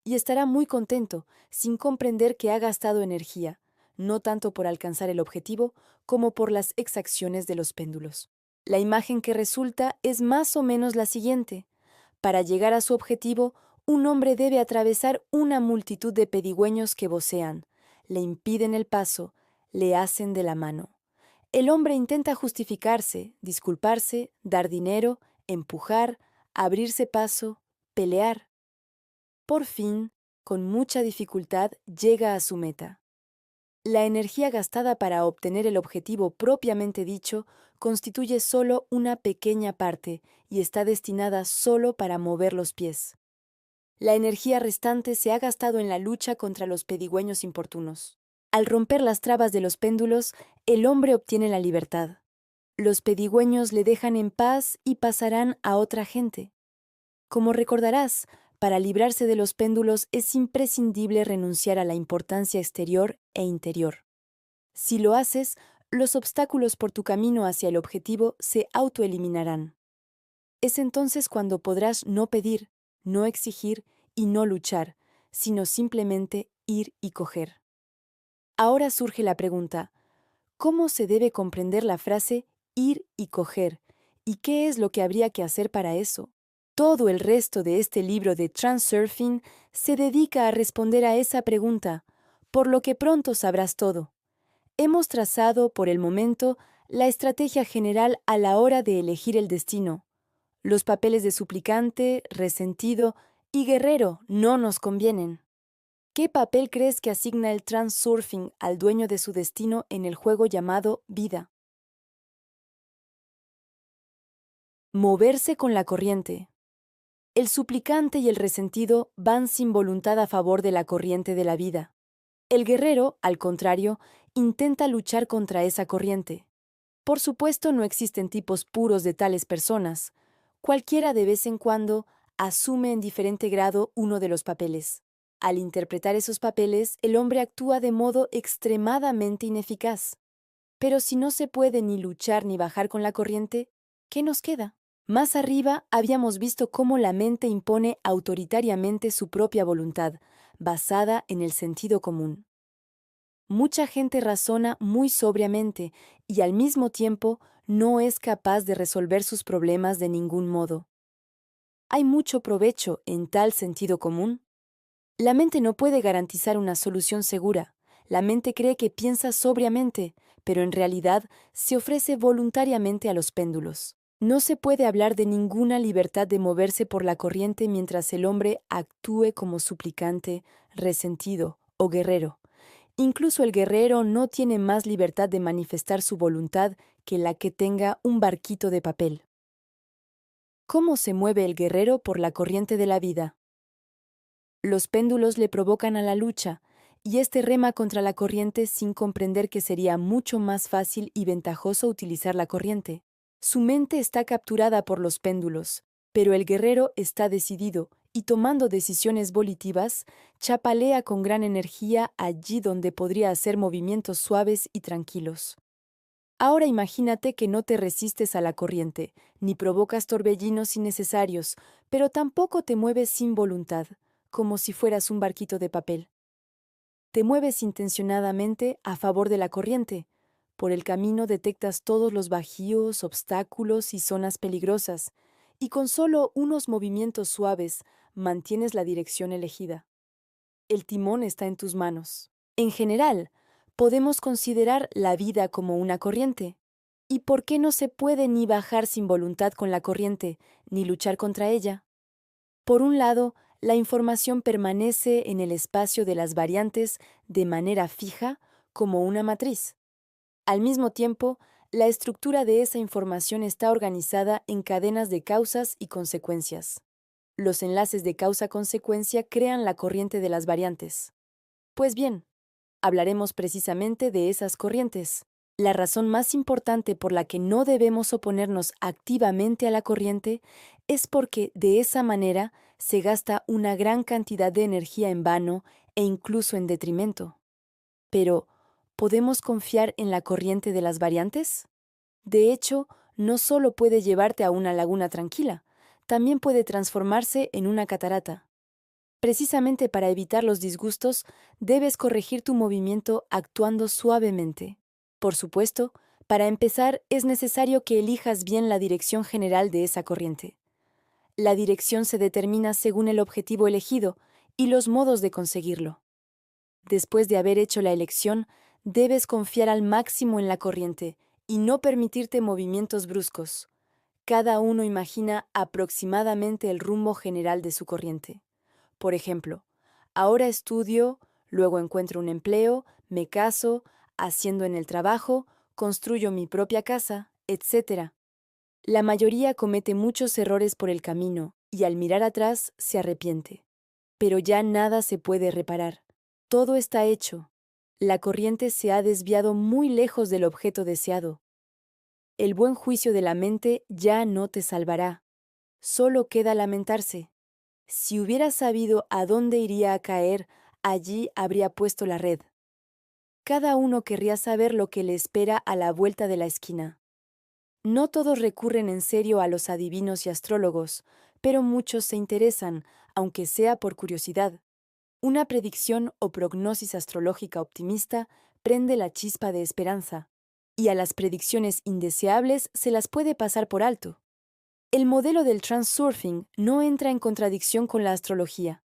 Y estará muy contento, sin comprender que ha gastado energía, no tanto por alcanzar el objetivo como por las exacciones de los péndulos. La imagen que resulta es más o menos la siguiente. Para llegar a su objetivo, un hombre debe atravesar una multitud de pedigüeños que vocean, le impiden el paso, le hacen de la mano. El hombre intenta justificarse, disculparse, dar dinero, empujar, abrirse paso, pelear. Por fin, con mucha dificultad, llega a su meta. La energía gastada para obtener el objetivo propiamente dicho constituye solo una pequeña parte y está destinada solo para mover los pies. La energía restante se ha gastado en la lucha contra los pedigüeños importunos. Al romper las trabas de los péndulos, el hombre obtiene la libertad. Los pedigüeños le dejan en paz y pasarán a otra gente. Como recordarás, para librarse de los péndulos es imprescindible renunciar a la importancia exterior e interior. Si lo haces, los obstáculos por tu camino hacia el objetivo se autoeliminarán. Es entonces cuando podrás no pedir, no exigir y no luchar, sino simplemente ir y coger. Ahora surge la pregunta, ¿cómo se debe comprender la frase ir y coger? ¿Y qué es lo que habría que hacer para eso? Todo el resto de este libro de Transurfing se dedica a responder a esa pregunta, por lo que pronto sabrás todo. Hemos trazado, por el momento, La estrategia general a la hora de elegir el destino. Los papeles de suplicante, resentido y guerrero no nos convienen. ¿Qué papel crees que asigna el transurfing al dueño de su destino en el juego llamado vida? Moverse con la corriente. El suplicante y el resentido van sin voluntad a favor de la corriente de la vida. El guerrero, al contrario, intenta luchar contra esa corriente. Por supuesto, no existen tipos puros de tales personas. Cualquiera de vez en cuando asume en diferente grado uno de los papeles. Al interpretar esos papeles, el hombre actúa de modo extremadamente ineficaz. Pero si no se puede ni luchar ni bajar con la corriente, ¿qué nos queda? Más arriba habíamos visto cómo la mente impone autoritariamente su propia voluntad, basada en el sentido común. Mucha gente razona muy sobriamente y al mismo tiempo no es capaz de resolver sus problemas de ningún modo. ¿Hay mucho provecho en tal sentido común? La mente no puede garantizar una solución segura. La mente cree que piensa sobriamente, pero en realidad se ofrece voluntariamente a los péndulos. No se puede hablar de ninguna libertad de moverse por la corriente mientras el hombre actúe como suplicante, resentido o guerrero. Incluso el guerrero no tiene más libertad de manifestar su voluntad que la que tenga un barquito de papel. ¿Cómo se mueve el guerrero por la corriente de la vida? Los péndulos le provocan a la lucha, y éste rema contra la corriente sin comprender que sería mucho más fácil y ventajoso utilizar la corriente. Su mente está capturada por los péndulos, pero el guerrero está decidido y tomando decisiones volitivas, chapalea con gran energía allí donde podría hacer movimientos suaves y tranquilos. Ahora imagínate que no te resistes a la corriente, ni provocas torbellinos innecesarios, pero tampoco te mueves sin voluntad, como si fueras un barquito de papel. Te mueves intencionadamente a favor de la corriente. Por el camino detectas todos los bajíos, obstáculos y zonas peligrosas, y con solo unos movimientos suaves mantienes la dirección elegida. El timón está en tus manos. En general, podemos considerar la vida como una corriente. ¿Y por qué no se puede ni bajar sin voluntad con la corriente, ni luchar contra ella? Por un lado, la información permanece en el espacio de las variantes de manera fija, como una matriz. Al mismo tiempo, la estructura de esa información está organizada en cadenas de causas y consecuencias. Los enlaces de causa-consecuencia crean la corriente de las variantes. Pues bien, hablaremos precisamente de esas corrientes. La razón más importante por la que no debemos oponernos activamente a la corriente es porque de esa manera se gasta una gran cantidad de energía en vano e incluso en detrimento. Pero, ¿podemos confiar en la corriente de las variantes? De hecho, no solo puede llevarte a una laguna tranquila, también puede transformarse en una catarata. Precisamente para evitar los disgustos, debes corregir tu movimiento actuando suavemente. Por supuesto, para empezar es necesario que elijas bien la dirección general de esa corriente. La dirección se determina según el objetivo elegido y los modos de conseguirlo. Después de haber hecho la elección, debes confiar al máximo en la corriente y no permitirte movimientos bruscos. Cada uno imagina aproximadamente el rumbo general de su corriente. Por ejemplo, ahora estudio, luego encuentro un empleo, me caso, asciendo en el trabajo, construyo mi propia casa, etc. La mayoría comete muchos errores por el camino y al mirar atrás se arrepiente. Pero ya nada se puede reparar. Todo está hecho. La corriente se ha desviado muy lejos del objeto deseado. El buen juicio de la mente ya no te salvará. Solo queda lamentarse. Si hubiera sabido a dónde iría a caer, allí habría puesto la red. Cada uno querría saber lo que le espera a la vuelta de la esquina. No todos recurren en serio a los adivinos y astrólogos, pero muchos se interesan, aunque sea por curiosidad. Una predicción o prognosis astrológica optimista prende la chispa de esperanza, y a las predicciones indeseables se las puede pasar por alto. El modelo del transurfing no entra en contradicción con la astrología.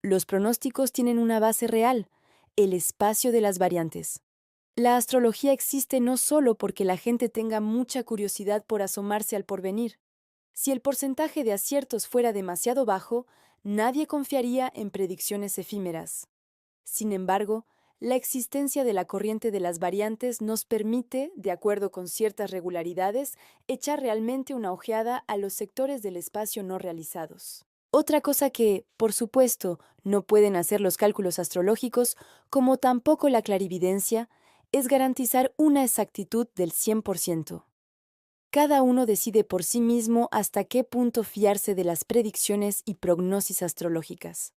Los pronósticos tienen una base real, el espacio de las variantes. La astrología existe no solo porque la gente tenga mucha curiosidad por asomarse al porvenir. Si el porcentaje de aciertos fuera demasiado bajo, nadie confiaría en predicciones efímeras. Sin embargo, la existencia de la corriente de las variantes nos permite, de acuerdo con ciertas regularidades, echar realmente una ojeada a los sectores del espacio no realizados. Otra cosa que, por supuesto, no pueden hacer los cálculos astrológicos, como tampoco la clarividencia, es garantizar una exactitud del 100%. Cada uno decide por sí mismo hasta qué punto fiarse de las predicciones y prognosis astrológicas.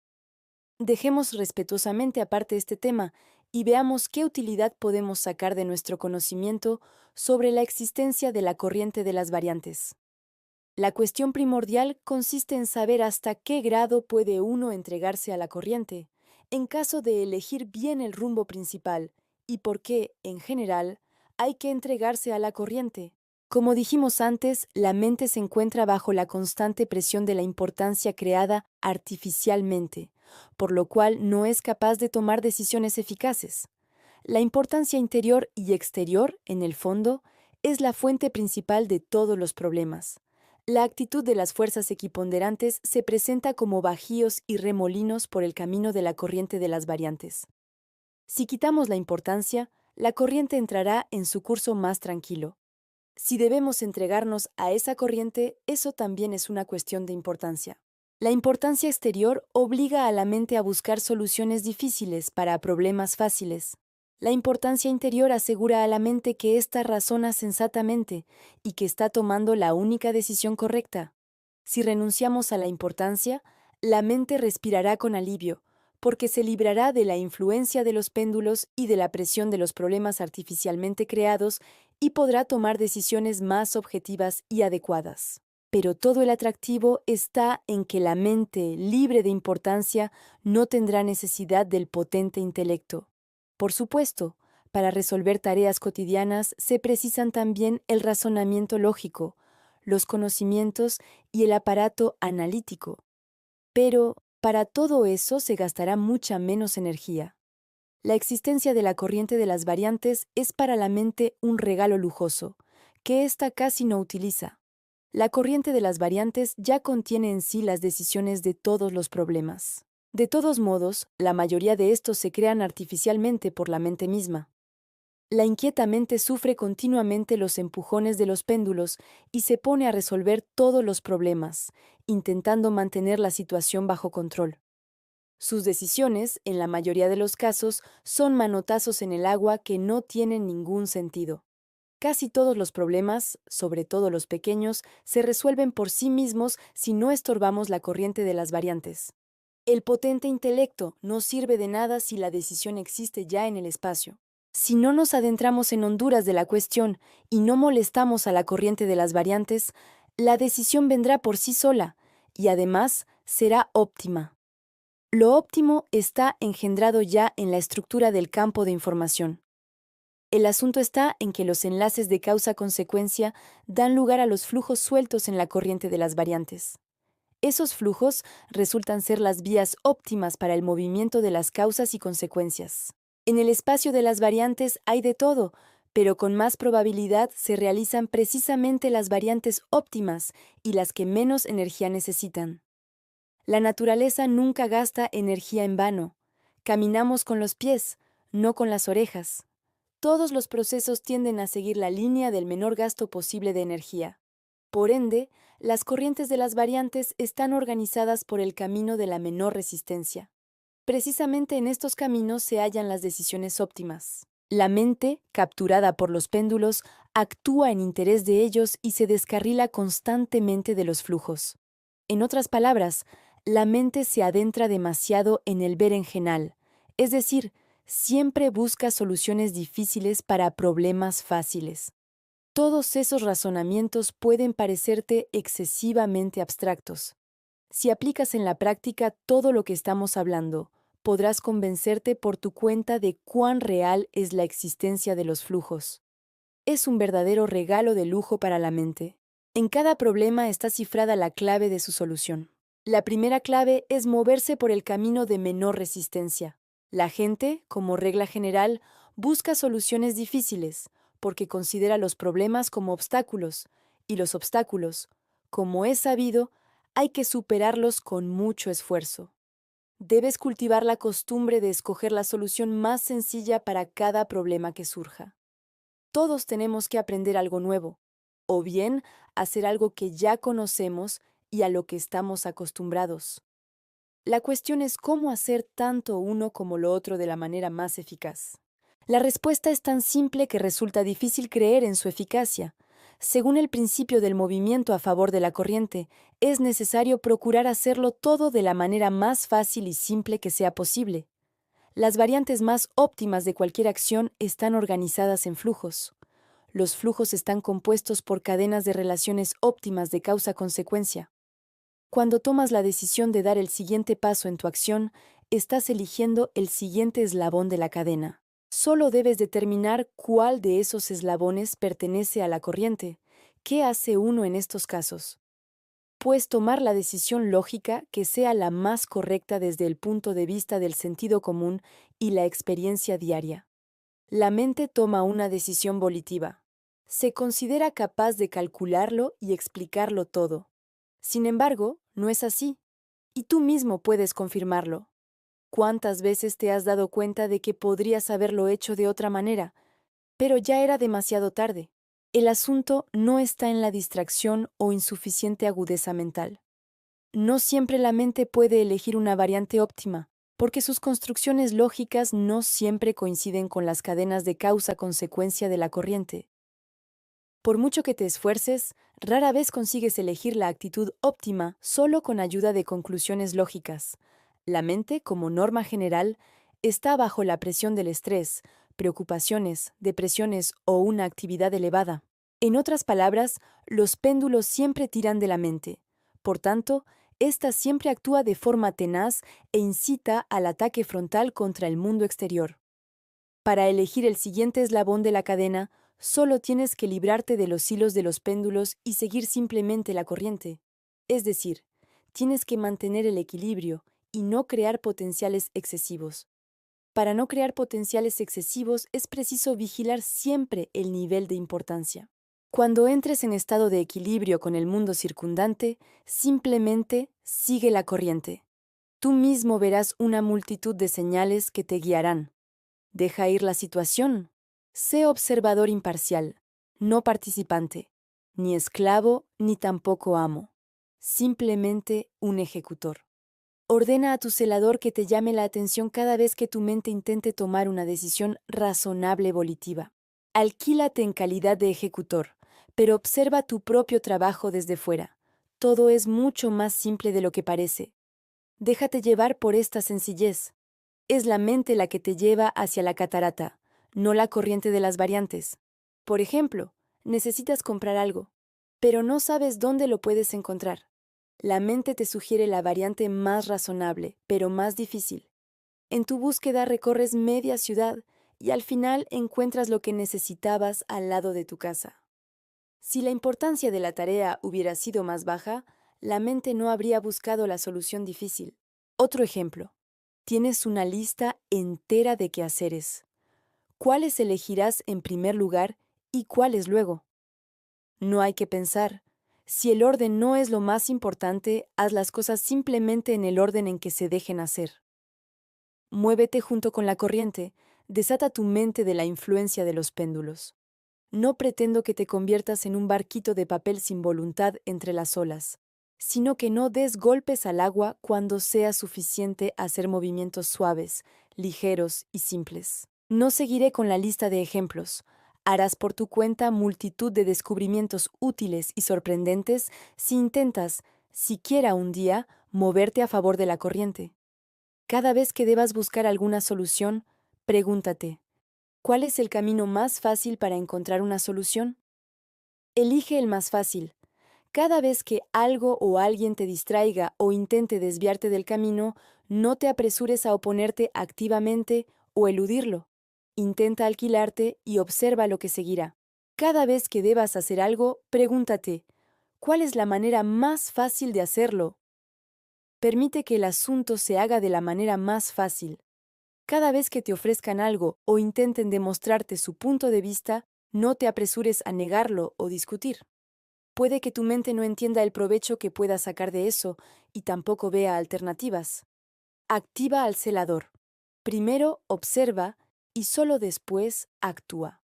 Dejemos respetuosamente aparte este tema y veamos qué utilidad podemos sacar de nuestro conocimiento sobre la existencia de la corriente de las variantes. La cuestión primordial consiste en saber hasta qué grado puede uno entregarse a la corriente, en caso de elegir bien el rumbo principal, y por qué, en general, hay que entregarse a la corriente. Como dijimos antes, la mente se encuentra bajo la constante presión de la importancia creada artificialmente, por lo cual no es capaz de tomar decisiones eficaces. La importancia interior y exterior, en el fondo, es la fuente principal de todos los problemas. La actitud de las fuerzas equiponderantes se presenta como bajíos y remolinos por el camino de la corriente de las variantes. Si quitamos la importancia, la corriente entrará en su curso más tranquilo. Si debemos entregarnos a esa corriente, eso también es una cuestión de importancia. La importancia exterior obliga a la mente a buscar soluciones difíciles para problemas fáciles. La importancia interior asegura a la mente que ésta razona sensatamente y que está tomando la única decisión correcta. Si renunciamos a la importancia, la mente respirará con alivio, porque se librará de la influencia de los péndulos y de la presión de los problemas artificialmente creados y podrá tomar decisiones más objetivas y adecuadas. Pero todo el atractivo está en que la mente, libre de importancia, no tendrá necesidad del potente intelecto. Por supuesto, para resolver tareas cotidianas se precisan también el razonamiento lógico, los conocimientos y el aparato analítico. Pero para todo eso se gastará mucha menos energía. La existencia de la corriente de las variantes es para la mente un regalo lujoso, que ésta casi no utiliza. La corriente de las variantes ya contiene en sí las decisiones de todos los problemas. De todos modos, la mayoría de estos se crean artificialmente por la mente misma. La inquieta mente sufre continuamente los empujones de los péndulos y se pone a resolver todos los problemas, intentando mantener la situación bajo control. Sus decisiones, en la mayoría de los casos, son manotazos en el agua que no tienen ningún sentido. Casi todos los problemas, sobre todo los pequeños, se resuelven por sí mismos si no estorbamos la corriente de las variantes. El potente intelecto no sirve de nada si la decisión existe ya en el espacio. Si no nos adentramos en honduras de la cuestión y no molestamos a la corriente de las variantes, la decisión vendrá por sí sola y además será óptima. Lo óptimo está engendrado ya en la estructura del campo de información. El asunto está en que los enlaces de causa-consecuencia dan lugar a los flujos sueltos en la corriente de las variantes. Esos flujos resultan ser las vías óptimas para el movimiento de las causas y consecuencias. En el espacio de las variantes hay de todo, pero con más probabilidad se realizan precisamente las variantes óptimas y las que menos energía necesitan. La naturaleza nunca gasta energía en vano. Caminamos con los pies, no con las orejas. Todos los procesos tienden a seguir la línea del menor gasto posible de energía. Por ende, las corrientes de las variantes están organizadas por el camino de la menor resistencia. Precisamente en estos caminos se hallan las decisiones óptimas. La mente, capturada por los péndulos, actúa en interés de ellos y se descarrila constantemente de los flujos. En otras palabras, la mente se adentra demasiado en el berenjenal, es decir, siempre busca soluciones difíciles para problemas fáciles. Todos esos razonamientos pueden parecerte excesivamente abstractos. Si aplicas en la práctica todo lo que estamos hablando, podrás convencerte por tu cuenta de cuán real es la existencia de los flujos. Es un verdadero regalo de lujo para la mente. En cada problema está cifrada la clave de su solución. La primera clave es moverse por el camino de menor resistencia. La gente, como regla general, Busca soluciones difíciles, porque considera los problemas como obstáculos, y los obstáculos, como es sabido, hay que superarlos con mucho esfuerzo. Debes cultivar la costumbre de escoger la solución más sencilla para cada problema que surja. Todos tenemos que aprender algo nuevo, o bien hacer algo que ya conocemos y a lo que estamos acostumbrados. La cuestión es cómo hacer tanto uno como lo otro de la manera más eficaz. La respuesta es tan simple que resulta difícil creer en su eficacia. Según el principio del movimiento a favor de la corriente, es necesario procurar hacerlo todo de la manera más fácil y simple que sea posible. Las variantes más óptimas de cualquier acción están organizadas en flujos. Los flujos están compuestos por cadenas de relaciones óptimas de causa-consecuencia. Cuando tomas la decisión de dar el siguiente paso en tu acción, estás eligiendo el siguiente eslabón de la cadena. Solo debes determinar cuál de esos eslabones pertenece a la corriente. ¿Qué hace uno en estos casos? Pues tomar la decisión lógica que sea la más correcta desde el punto de vista del sentido común y la experiencia diaria. La mente toma una decisión volitiva. Se considera capaz de calcularlo y explicarlo todo. Sin embargo, no es así, y tú mismo puedes confirmarlo. ¿Cuántas veces te has dado cuenta de que podrías haberlo hecho de otra manera, pero ya era demasiado tarde? El asunto no está en la distracción o insuficiente agudeza mental. No siempre la mente puede elegir una variante óptima, porque sus construcciones lógicas no siempre coinciden con las cadenas de causa-consecuencia de la corriente. Por mucho que te esfuerces, rara vez consigues elegir la actitud óptima solo con ayuda de conclusiones lógicas. La mente, como norma general, está bajo la presión del estrés, preocupaciones, depresiones o una actividad elevada. En otras palabras, los péndulos siempre tiran de la mente. Por tanto, ésta siempre actúa de forma tenaz e incita al ataque frontal contra el mundo exterior. Para elegir el siguiente eslabón de la cadena, solo tienes que librarte de los hilos de los péndulos y seguir simplemente la corriente. Es decir, tienes que mantener el equilibrio y no crear potenciales excesivos. Para no crear potenciales excesivos es preciso vigilar siempre el nivel de importancia. Cuando entres en estado de equilibrio con el mundo circundante, simplemente sigue la corriente. Tú mismo verás una multitud de señales que te guiarán. Deja ir la situación. Sé observador imparcial, no participante, ni esclavo ni tampoco amo. Simplemente un ejecutor. Ordena a tu celador que te llame la atención cada vez que tu mente intente tomar una decisión razonable volitiva. Alquílate en calidad de ejecutor, pero observa tu propio trabajo desde fuera. Todo es mucho más simple de lo que parece. Déjate llevar por esta sencillez. Es la mente la que te lleva hacia la catarata, no la corriente de las variantes. Por ejemplo, necesitas comprar algo, pero no sabes dónde lo puedes encontrar. La mente te sugiere la variante más razonable, pero más difícil. En tu búsqueda recorres media ciudad y al final encuentras lo que necesitabas al lado de tu casa. Si la importancia de la tarea hubiera sido más baja, la mente no habría buscado la solución difícil. Otro ejemplo. Tienes una lista entera de quehaceres. ¿Cuáles elegirás en primer lugar y cuáles luego? No hay que pensar. Si el orden no es lo más importante, haz las cosas simplemente en el orden en que se dejen hacer. Muévete junto con la corriente, desata tu mente de la influencia de los péndulos. No pretendo que te conviertas en un barquito de papel sin voluntad entre las olas, sino que no des golpes al agua cuando sea suficiente hacer movimientos suaves, ligeros y simples. No seguiré con la lista de ejemplos. Harás por tu cuenta multitud de descubrimientos útiles y sorprendentes si intentas, siquiera un día, moverte a favor de la corriente. Cada vez que debas buscar alguna solución, pregúntate, ¿cuál es el camino más fácil para encontrar una solución? Elige el más fácil. Cada vez que algo o alguien te distraiga o intente desviarte del camino, no te apresures a oponerte activamente o eludirlo. Intenta alquilarte y observa lo que seguirá. Cada vez que debas hacer algo, pregúntate, ¿cuál es la manera más fácil de hacerlo? Permite que el asunto se haga de la manera más fácil. Cada vez que te ofrezcan algo o intenten demostrarte su punto de vista, no te apresures a negarlo o discutir. Puede que tu mente no entienda el provecho que pueda sacar de eso y tampoco vea alternativas. Activa al celador. Primero observa y solo después actúa.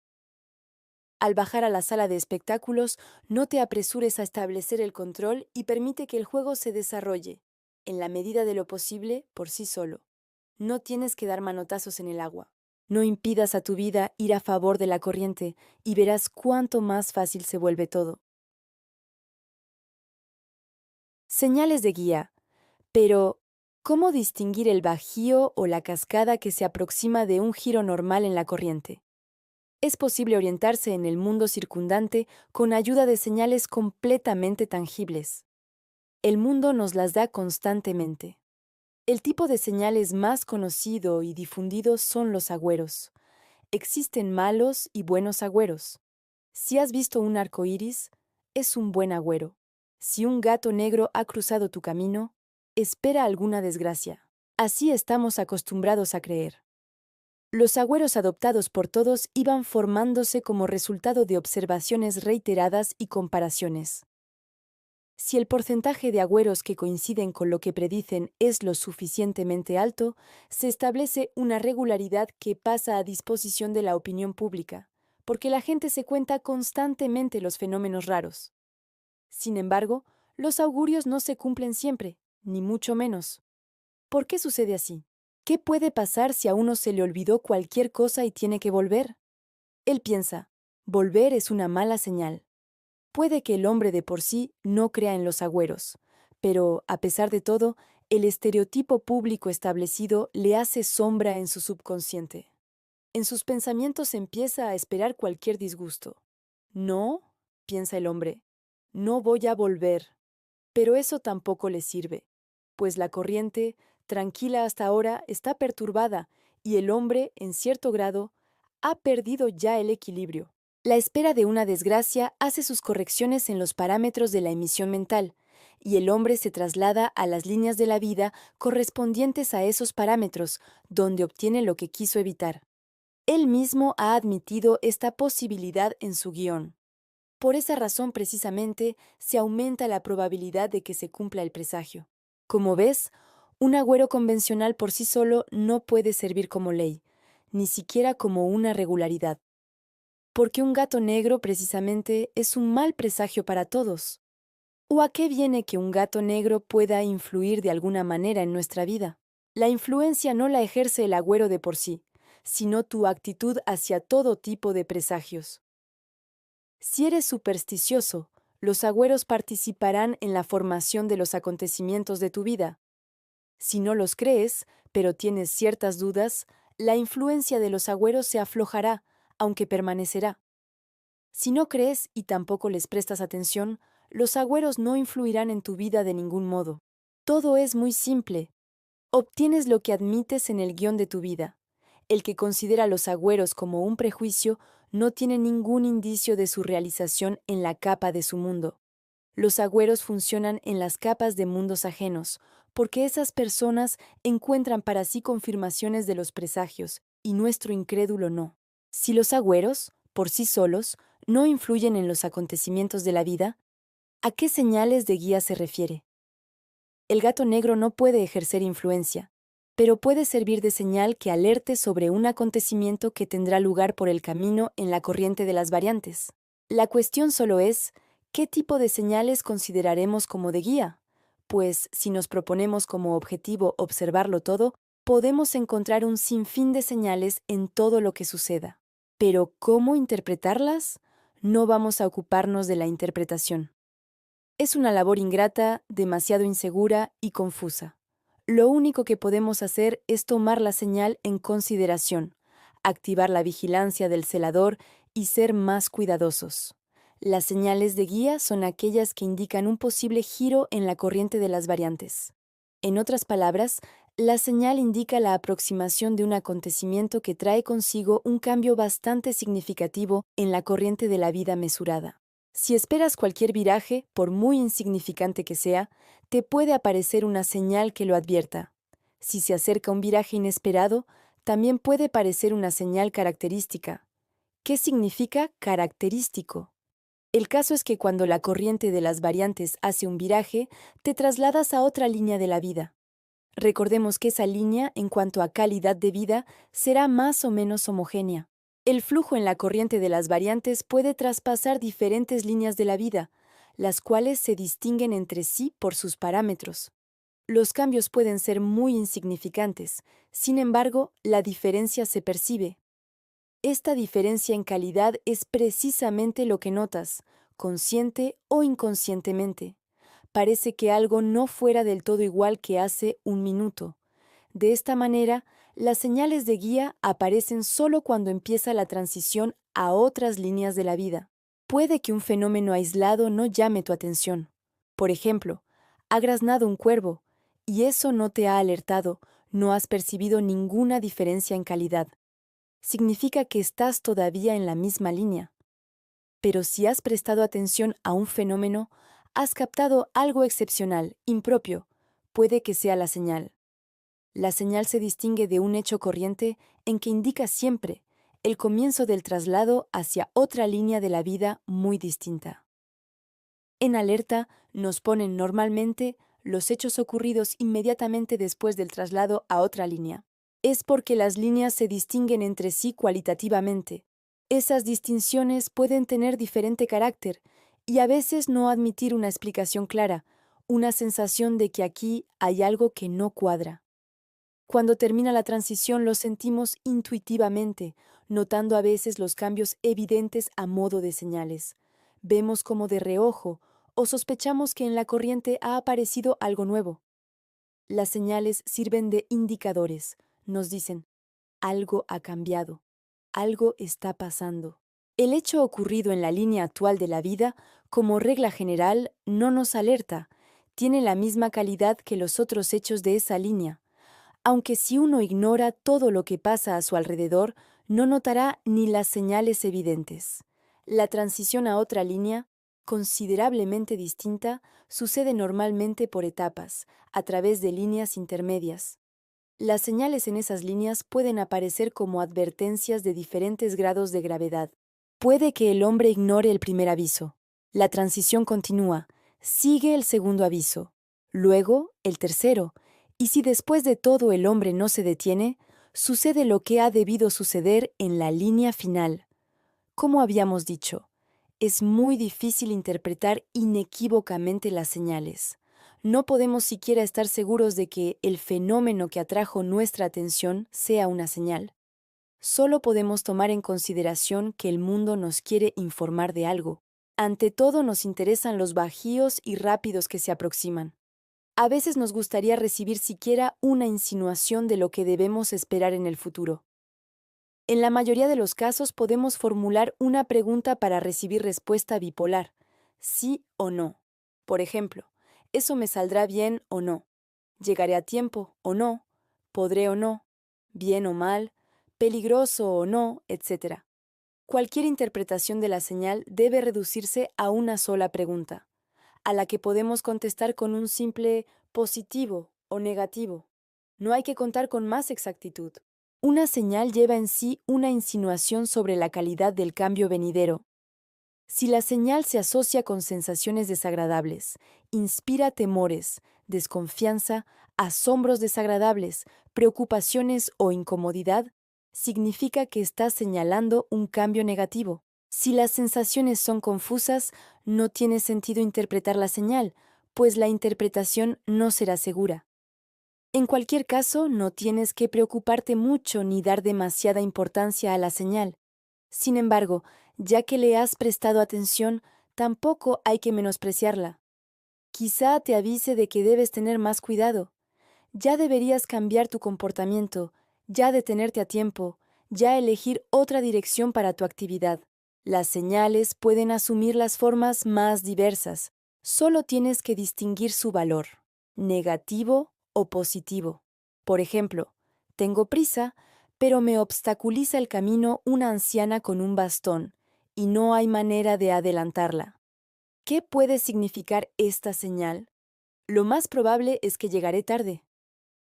Al bajar a la sala de espectáculos, no te apresures a establecer el control y permite que el juego se desarrolle, en la medida de lo posible, por sí solo. No tienes que dar manotazos en el agua. No impidas a tu vida ir a favor de la corriente y verás cuánto más fácil se vuelve todo. Señales de guía. Pero, ¿cómo distinguir el bajío o la cascada que se aproxima de un giro normal en la corriente? Es posible orientarse en el mundo circundante con ayuda de señales completamente tangibles. El mundo nos las da constantemente. El tipo de señales más conocido y difundido son los agüeros. Existen malos y buenos agüeros. Si has visto un arco iris, es un buen agüero. Si un gato negro ha cruzado tu camino, espera alguna desgracia. Así estamos acostumbrados a creer. Los agüeros adoptados por todos iban formándose como resultado de observaciones reiteradas y comparaciones. Si el porcentaje de agüeros que coinciden con lo que predicen es lo suficientemente alto, se establece una regularidad que pasa a disposición de la opinión pública, porque la gente se cuenta constantemente los fenómenos raros. Sin embargo, los augurios no se cumplen siempre, ni mucho menos. ¿Por qué sucede así? ¿Qué puede pasar si a uno se le olvidó cualquier cosa y tiene que volver? Él piensa, volver es una mala señal. Puede que el hombre de por sí no crea en los agüeros, pero, a pesar de todo, el estereotipo público establecido le hace sombra en su subconsciente. En sus pensamientos empieza a esperar cualquier disgusto. No, piensa el hombre, no voy a volver. Pero eso tampoco le sirve, pues la corriente, tranquila hasta ahora, está perturbada y el hombre, en cierto grado, ha perdido ya el equilibrio. La espera de una desgracia hace sus correcciones en los parámetros de la emisión mental, y el hombre se traslada a las líneas de la vida correspondientes a esos parámetros, donde obtiene lo que quiso evitar. Él mismo ha admitido esta posibilidad en su guión. Por esa razón, precisamente, se aumenta la probabilidad de que se cumpla el presagio. Como ves, un agüero convencional por sí solo no puede servir como ley, ni siquiera como una regularidad. Porque un gato negro, precisamente, es un mal presagio para todos. ¿O a qué viene que un gato negro pueda influir de alguna manera en nuestra vida? La influencia no la ejerce el agüero de por sí, sino tu actitud hacia todo tipo de presagios. Si eres supersticioso, los agüeros participarán en la formación de los acontecimientos de tu vida. Si no los crees, pero tienes ciertas dudas, la influencia de los agüeros se aflojará, aunque permanecerá. Si no crees y tampoco les prestas atención, los agüeros no influirán en tu vida de ningún modo. Todo es muy simple. Obtienes lo que admites en el guión de tu vida. El que considera los agüeros como un prejuicio no tiene ningún indicio de su realización en la capa de su mundo. Los agüeros funcionan en las capas de mundos ajenos, porque esas personas encuentran para sí confirmaciones de los presagios, y nuestro incrédulo no. Si los agüeros, por sí solos, no influyen en los acontecimientos de la vida, ¿a qué señales de guía se refiere? El gato negro no puede ejercer influencia, pero puede servir de señal que alerte sobre un acontecimiento que tendrá lugar por el camino en la corriente de las variantes. La cuestión solo es, ¿qué tipo de señales consideraremos como de guía? Pues, si nos proponemos como objetivo observarlo todo, podemos encontrar un sinfín de señales en todo lo que suceda. Pero, ¿cómo interpretarlas? No vamos a ocuparnos de la interpretación. Es una labor ingrata, demasiado insegura y confusa. Lo único que podemos hacer es tomar la señal en consideración, activar la vigilancia del celador y ser más cuidadosos. Las señales de guía son aquellas que indican un posible giro en la corriente de las variantes. En otras palabras, la señal indica la aproximación de un acontecimiento que trae consigo un cambio bastante significativo en la corriente de la vida mesurada. Si esperas cualquier viraje, por muy insignificante que sea, te puede aparecer una señal que lo advierta. Si se acerca un viraje inesperado, También puede parecer una señal característica. ¿Qué significa característico? El caso es que cuando la corriente de las variantes hace un viraje, te trasladas a otra línea de la vida. Recordemos que esa línea, en cuanto a calidad de vida, será más o menos homogénea. El flujo en la corriente de las variantes puede traspasar diferentes líneas de la vida, las cuales se distinguen entre sí por sus parámetros. Los cambios pueden ser muy insignificantes, sin embargo, la diferencia se percibe. Esta diferencia en calidad es precisamente lo que notas, consciente o inconscientemente. Parece que algo no fuera del todo igual que hace un minuto. De esta manera, las señales de guía aparecen solo cuando empieza la transición a otras líneas de la vida. Puede que un fenómeno aislado no llame tu atención. Por ejemplo, ha graznado un cuervo, y eso no te ha alertado, no has percibido ninguna diferencia en calidad. Significa que estás todavía en la misma línea. Pero si has prestado atención a un fenómeno, has captado algo excepcional, impropio, puede que sea la señal. La señal se distingue de un hecho corriente en que indica siempre el comienzo del traslado hacia otra línea de la vida muy distinta. En alerta nos ponen normalmente los hechos ocurridos inmediatamente después del traslado a otra línea. Es porque las líneas se distinguen entre sí cualitativamente. Esas distinciones pueden tener diferente carácter y a veces no admitir una explicación clara, una sensación de que aquí hay algo que no cuadra. Cuando termina la transición lo sentimos intuitivamente, notando a veces los cambios evidentes a modo de señales. Vemos como de reojo o sospechamos que en la corriente ha aparecido algo nuevo. Las señales sirven de indicadores. Nos dicen, algo ha cambiado, algo está pasando. El hecho ocurrido en la línea actual de la vida, como regla general, no nos alerta, tiene la misma calidad que los otros hechos de esa línea. Aunque si uno ignora todo lo que pasa a su alrededor, no notará ni las señales evidentes. La transición a otra línea, considerablemente distinta, sucede normalmente por etapas, a través de líneas intermedias. Las señales en esas líneas pueden aparecer como advertencias de diferentes grados de gravedad. Puede que el hombre ignore el primer aviso. La transición continúa. Sigue el segundo aviso. Luego, el tercero. Y si después de todo el hombre no se detiene, sucede lo que ha debido suceder en la línea final. Como habíamos dicho, es muy difícil interpretar inequívocamente las señales. No podemos siquiera estar seguros de que el fenómeno que atrajo nuestra atención sea una señal. Solo podemos tomar en consideración que el mundo nos quiere informar de algo. Ante todo nos interesan los bajíos y rápidos que se aproximan. A veces nos gustaría recibir siquiera una insinuación de lo que debemos esperar en el futuro. En la mayoría de los casos podemos formular una pregunta para recibir respuesta bipolar, sí o no. Por ejemplo, ¿eso me saldrá bien o no? ¿Llegaré a tiempo o no? ¿Podré o no? ¿Bien o mal? ¿Peligroso o no? Etcétera. Cualquier interpretación de la señal debe reducirse a una sola pregunta, a la que podemos contestar con un simple positivo o negativo. No hay que contar con más exactitud. Una señal lleva en sí una insinuación sobre la calidad del cambio venidero. Si la señal se asocia con sensaciones desagradables, inspira temores, desconfianza, asombros desagradables, preocupaciones o incomodidad, significa que está señalando un cambio negativo. Si las sensaciones son confusas, no tiene sentido interpretar la señal, pues la interpretación no será segura. En cualquier caso, no tienes que preocuparte mucho ni dar demasiada importancia a la señal. Sin embargo, ya que le has prestado atención, tampoco hay que menospreciarla. Quizá te avise de que debes tener más cuidado. Ya deberías cambiar tu comportamiento, ya detenerte a tiempo, ya elegir otra dirección para tu actividad. Las señales pueden asumir las formas más diversas. Solo tienes que distinguir su valor, negativo o positivo. Por ejemplo, tengo prisa, pero me obstaculiza el camino una anciana con un bastón, y no hay manera de adelantarla. ¿Qué puede significar esta señal? Lo más probable es que llegaré tarde.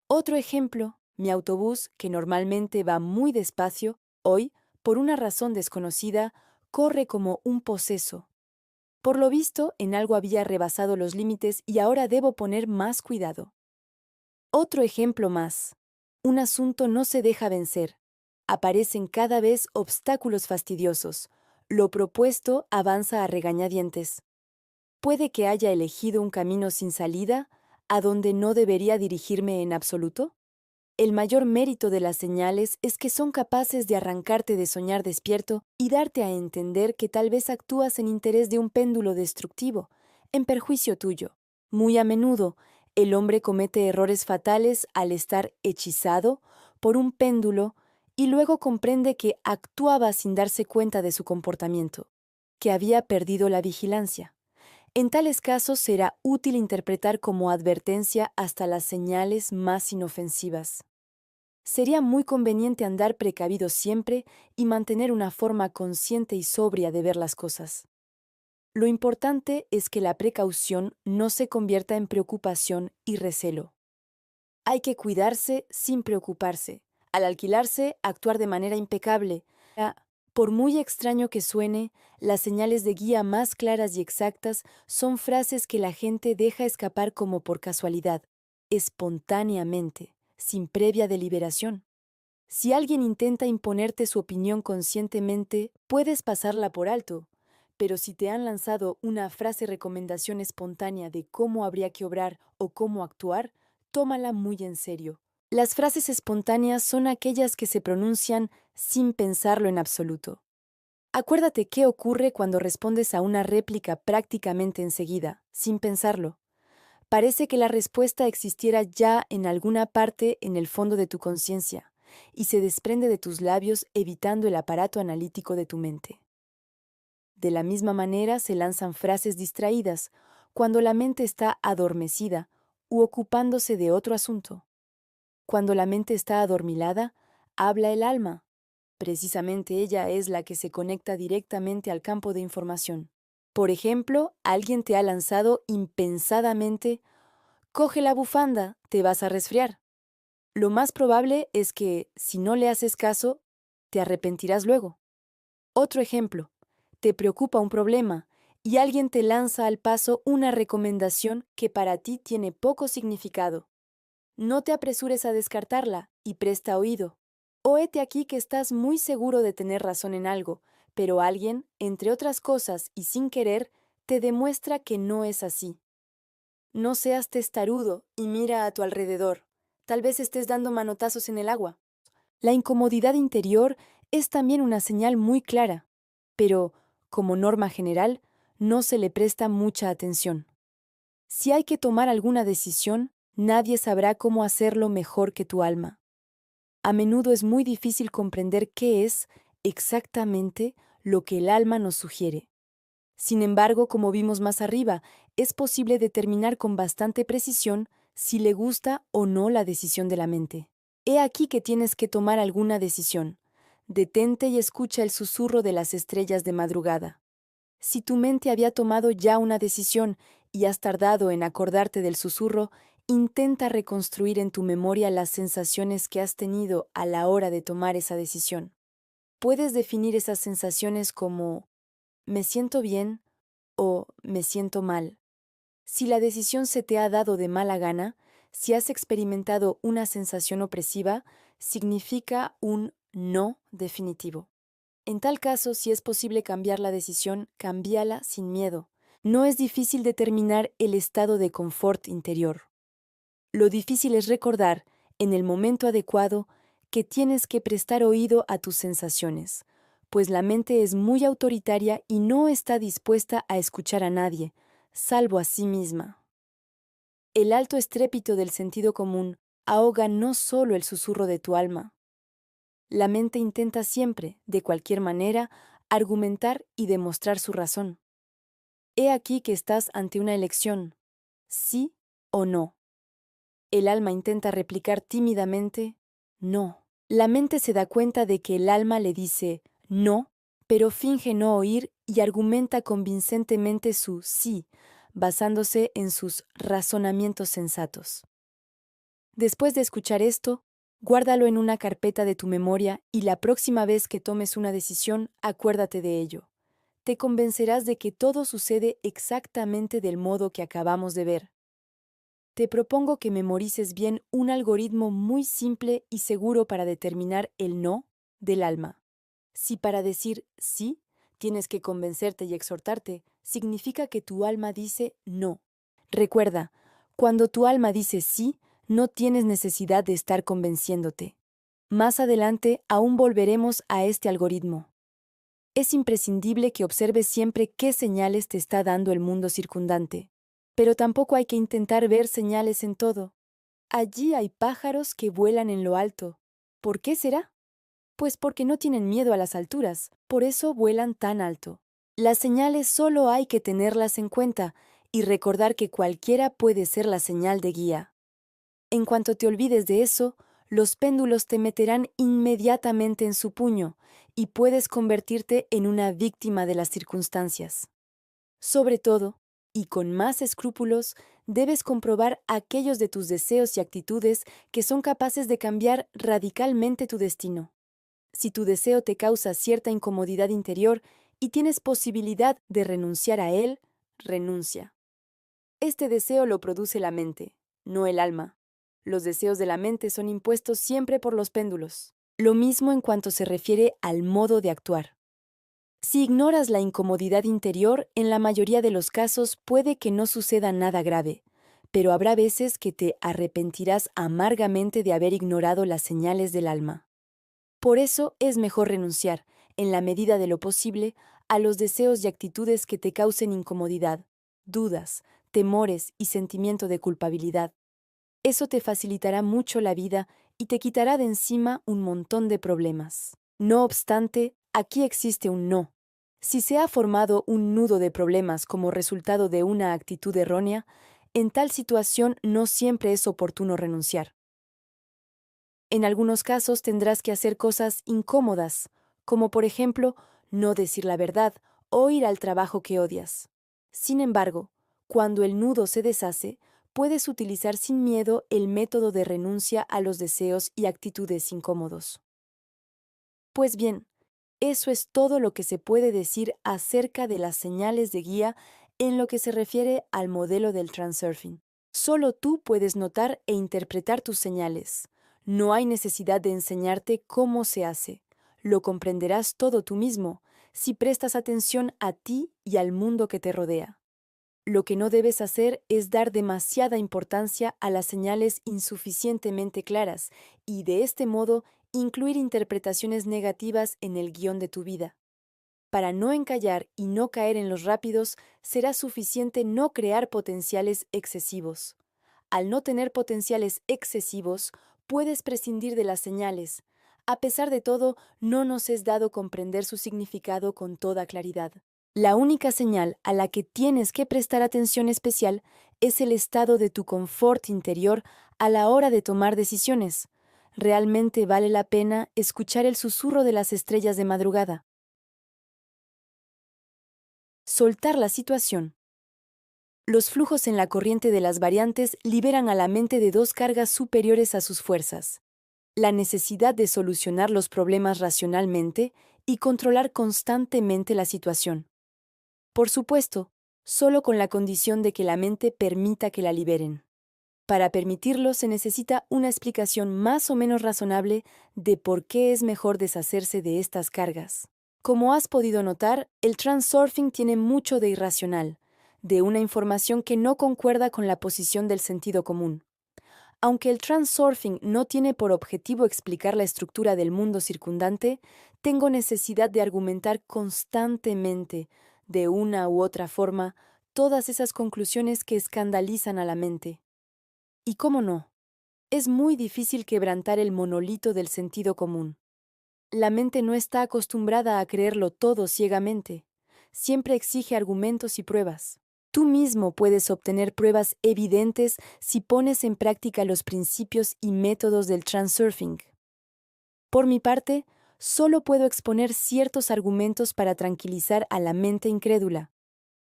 Otro ejemplo, Mi autobús, que normalmente va muy despacio, hoy, por una razón desconocida, corre como un poseso. Por lo visto, en algo había rebasado los límites y ahora debo poner más cuidado. Otro ejemplo más. Un asunto no se deja vencer. Aparecen cada vez obstáculos fastidiosos. Lo propuesto avanza a regañadientes. ¿Puede que haya elegido un camino sin salida, a donde no debería dirigirme en absoluto? El mayor mérito de las señales es que son capaces de arrancarte de soñar despierto y darte a entender que tal vez actúas en interés de un péndulo destructivo, en perjuicio tuyo. Muy a menudo, el hombre comete errores fatales al estar hechizado por un péndulo y luego comprende que actuaba sin darse cuenta de su comportamiento, que había perdido la vigilancia. En tales casos será útil interpretar como advertencia hasta las señales más inofensivas. Sería muy conveniente andar precavido siempre y mantener una forma consciente y sobria de ver las cosas. Lo importante es que la precaución no se convierta en preocupación y recelo. Hay que cuidarse sin preocuparse. Al alquilarse, actuar de manera impecable. Por muy extraño que suene, las señales de guía más claras y exactas son frases que la gente deja escapar como por casualidad, espontáneamente, sin previa deliberación. Si alguien intenta imponerte su opinión conscientemente, puedes pasarla por alto, pero si te han lanzado una frase recomendación espontánea de cómo habría que obrar o cómo actuar, tómala muy en serio. Las frases espontáneas son aquellas que se pronuncian sin pensarlo en absoluto. Acuérdate qué ocurre cuando respondes a una réplica prácticamente enseguida, sin pensarlo. Parece que la respuesta existiera ya en alguna parte en el fondo de tu conciencia y se desprende de tus labios evitando el aparato analítico de tu mente. De la misma manera se lanzan frases distraídas cuando la mente está adormecida u ocupándose de otro asunto. Cuando la mente está adormilada, habla el alma. Precisamente ella es la que se conecta directamente al campo de información. Por ejemplo, alguien te ha lanzado impensadamente: coge la bufanda, te vas a resfriar. Lo más probable es que, si no le haces caso, te arrepentirás luego. Otro ejemplo, te preocupa un problema y alguien te lanza al paso una recomendación que para ti tiene poco significado. No te apresures a descartarla y presta oído. O hete aquí que estás muy seguro de tener razón en algo, pero alguien, entre otras cosas y sin querer, te demuestra que no es así. No seas testarudo y mira a tu alrededor. Tal vez estés dando manotazos en el agua. La incomodidad interior es también una señal muy clara, pero, como norma general, no se le presta mucha atención. Si hay que tomar alguna decisión, nadie sabrá cómo hacerlo mejor que tu alma. A menudo es muy difícil comprender qué es exactamente lo que el alma nos sugiere. Sin embargo, como vimos más arriba, es posible determinar con bastante precisión si le gusta o no la decisión de la mente. He aquí que tienes que tomar alguna decisión. Detente y escucha el susurro de las estrellas de madrugada. Si tu mente había tomado ya una decisión y has tardado en acordarte del susurro, intenta reconstruir en tu memoria las sensaciones que has tenido a la hora de tomar esa decisión. Puedes definir esas sensaciones como me siento bien o me siento mal. Si la decisión se te ha dado de mala gana, si has experimentado una sensación opresiva, significa un no definitivo. En tal caso, si es posible cambiar la decisión, cámbiala sin miedo. No es difícil determinar el estado de confort interior. Lo difícil es recordar, en el momento adecuado, que tienes que prestar oído a tus sensaciones, pues la mente es muy autoritaria y no está dispuesta a escuchar a nadie, salvo a sí misma. El alto estrépito del sentido común ahoga no solo el susurro de tu alma. La mente intenta siempre, de cualquier manera, argumentar y demostrar su razón. He aquí que estás ante una elección, sí o no. El alma intenta replicar tímidamente, no. La mente se da cuenta de que el alma le dice no, pero finge no oír y argumenta convincentemente su sí, basándose en sus razonamientos sensatos. Después de escuchar esto, Guárdalo en una carpeta de tu memoria y la próxima vez que tomes una decisión, acuérdate de ello. Te convencerás de que todo sucede exactamente del modo que acabamos de ver. Te propongo que memorices bien un algoritmo muy simple y seguro para determinar el no del alma. Si para decir sí tienes que convencerte y exhortarte, significa que tu alma dice no. Recuerda, cuando tu alma dice sí, no tienes necesidad de estar convenciéndote. Más adelante aún volveremos a este algoritmo. Es imprescindible que observes siempre qué señales te está dando el mundo circundante. Pero tampoco hay que intentar ver señales en todo. Allí hay pájaros que vuelan en lo alto. ¿Por qué será? Pues porque no tienen miedo a las alturas, por eso vuelan tan alto. Las señales solo hay que tenerlas en cuenta y recordar que cualquiera puede ser la señal de guía. En cuanto te olvides de eso, los péndulos te meterán inmediatamente en su puño y puedes convertirte en una víctima de las circunstancias. Sobre todo, y con más escrúpulos, debes comprobar aquellos de tus deseos y actitudes que son capaces de cambiar radicalmente tu destino. Si tu deseo te causa cierta incomodidad interior y tienes posibilidad de renunciar a él, renuncia. Este deseo lo produce la mente, no el alma. Los deseos de la mente son impuestos siempre por los péndulos. Lo mismo en cuanto se refiere al modo de actuar. Si ignoras la incomodidad interior, en la mayoría de los casos puede que no suceda nada grave, pero habrá veces que te arrepentirás amargamente de haber ignorado las señales del alma. Por eso es mejor renunciar, en la medida de lo posible, a los deseos y actitudes que te causen incomodidad, dudas, temores y sentimiento de culpabilidad. Eso te facilitará mucho la vida y te quitará de encima un montón de problemas. No obstante, aquí existe un no. Si se ha formado un nudo de problemas como resultado de una actitud errónea, en tal situación no siempre es oportuno renunciar. En algunos casos tendrás que hacer cosas incómodas, como por ejemplo, no decir la verdad o ir al trabajo que odias. Sin embargo, cuando el nudo se deshace, puedes utilizar sin miedo el método de renuncia a los deseos y actitudes incómodos. Pues bien, eso es todo lo que se puede decir acerca de las señales de guía en lo que se refiere al modelo del transurfing. Solo tú puedes notar e interpretar tus señales. No hay necesidad de enseñarte cómo se hace. Lo comprenderás todo tú mismo si prestas atención a ti y al mundo que te rodea. Lo que no debes hacer es dar demasiada importancia a las señales insuficientemente claras y de este modo incluir interpretaciones negativas en el guión de tu vida. Para no encallar y no caer en los rápidos, será suficiente no crear potenciales excesivos. Al no tener potenciales excesivos, puedes prescindir de las señales. A pesar de todo, no nos es dado comprender su significado con toda claridad. La única señal a la que tienes que prestar atención especial es el estado de tu confort interior a la hora de tomar decisiones. Realmente vale la pena escuchar el susurro de las estrellas de madrugada. Soltar la situación. Los flujos en la corriente de las variantes liberan a la mente de dos cargas superiores a sus fuerzas: la necesidad de solucionar los problemas racionalmente y controlar constantemente la situación. Por supuesto, solo con la condición de que la mente permita que la liberen. Para permitirlo se necesita una explicación más o menos razonable de por qué es mejor deshacerse de estas cargas. Como has podido notar, el transurfing tiene mucho de irracional, de una información que no concuerda con la posición del sentido común. Aunque el transurfing no tiene por objetivo explicar la estructura del mundo circundante, tengo necesidad de argumentar constantemente, de una u otra forma, todas esas conclusiones que escandalizan a la mente. Y cómo no, es muy difícil quebrantar el monolito del sentido común. La mente no está acostumbrada a creerlo todo ciegamente. Siempre exige argumentos y pruebas. Tú mismo puedes obtener pruebas evidentes si pones en práctica los principios y métodos del transurfing. Por mi parte, solo puedo exponer ciertos argumentos para tranquilizar a la mente incrédula.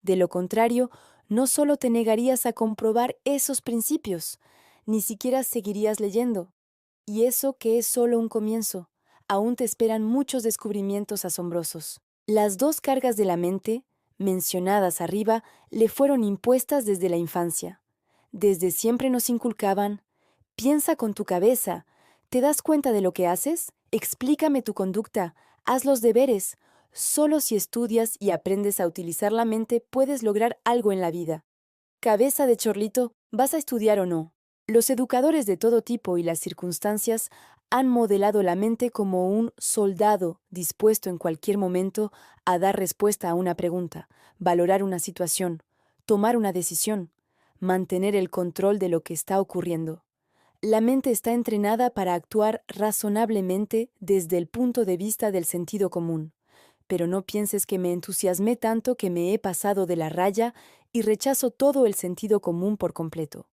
De lo contrario, no solo te negarías a comprobar esos principios, ni siquiera seguirías leyendo. Y eso que es solo un comienzo, aún te esperan muchos descubrimientos asombrosos. Las dos cargas de la mente, mencionadas arriba, le fueron impuestas desde la infancia. Desde siempre nos inculcaban: piensa con tu cabeza, ¿te das cuenta de lo que haces? Explícame tu conducta, haz los deberes. Solo si estudias y aprendes a utilizar la mente puedes lograr algo en la vida. Cabeza de chorlito, ¿vas a estudiar o no? Los educadores de todo tipo y las circunstancias han modelado la mente como un soldado dispuesto en cualquier momento a dar respuesta a una pregunta, valorar una situación, tomar una decisión, mantener el control de lo que está ocurriendo. La mente está entrenada para actuar razonablemente desde el punto de vista del sentido común. Pero no pienses que me entusiasmé tanto que me he pasado de la raya y rechazo todo el sentido común por completo.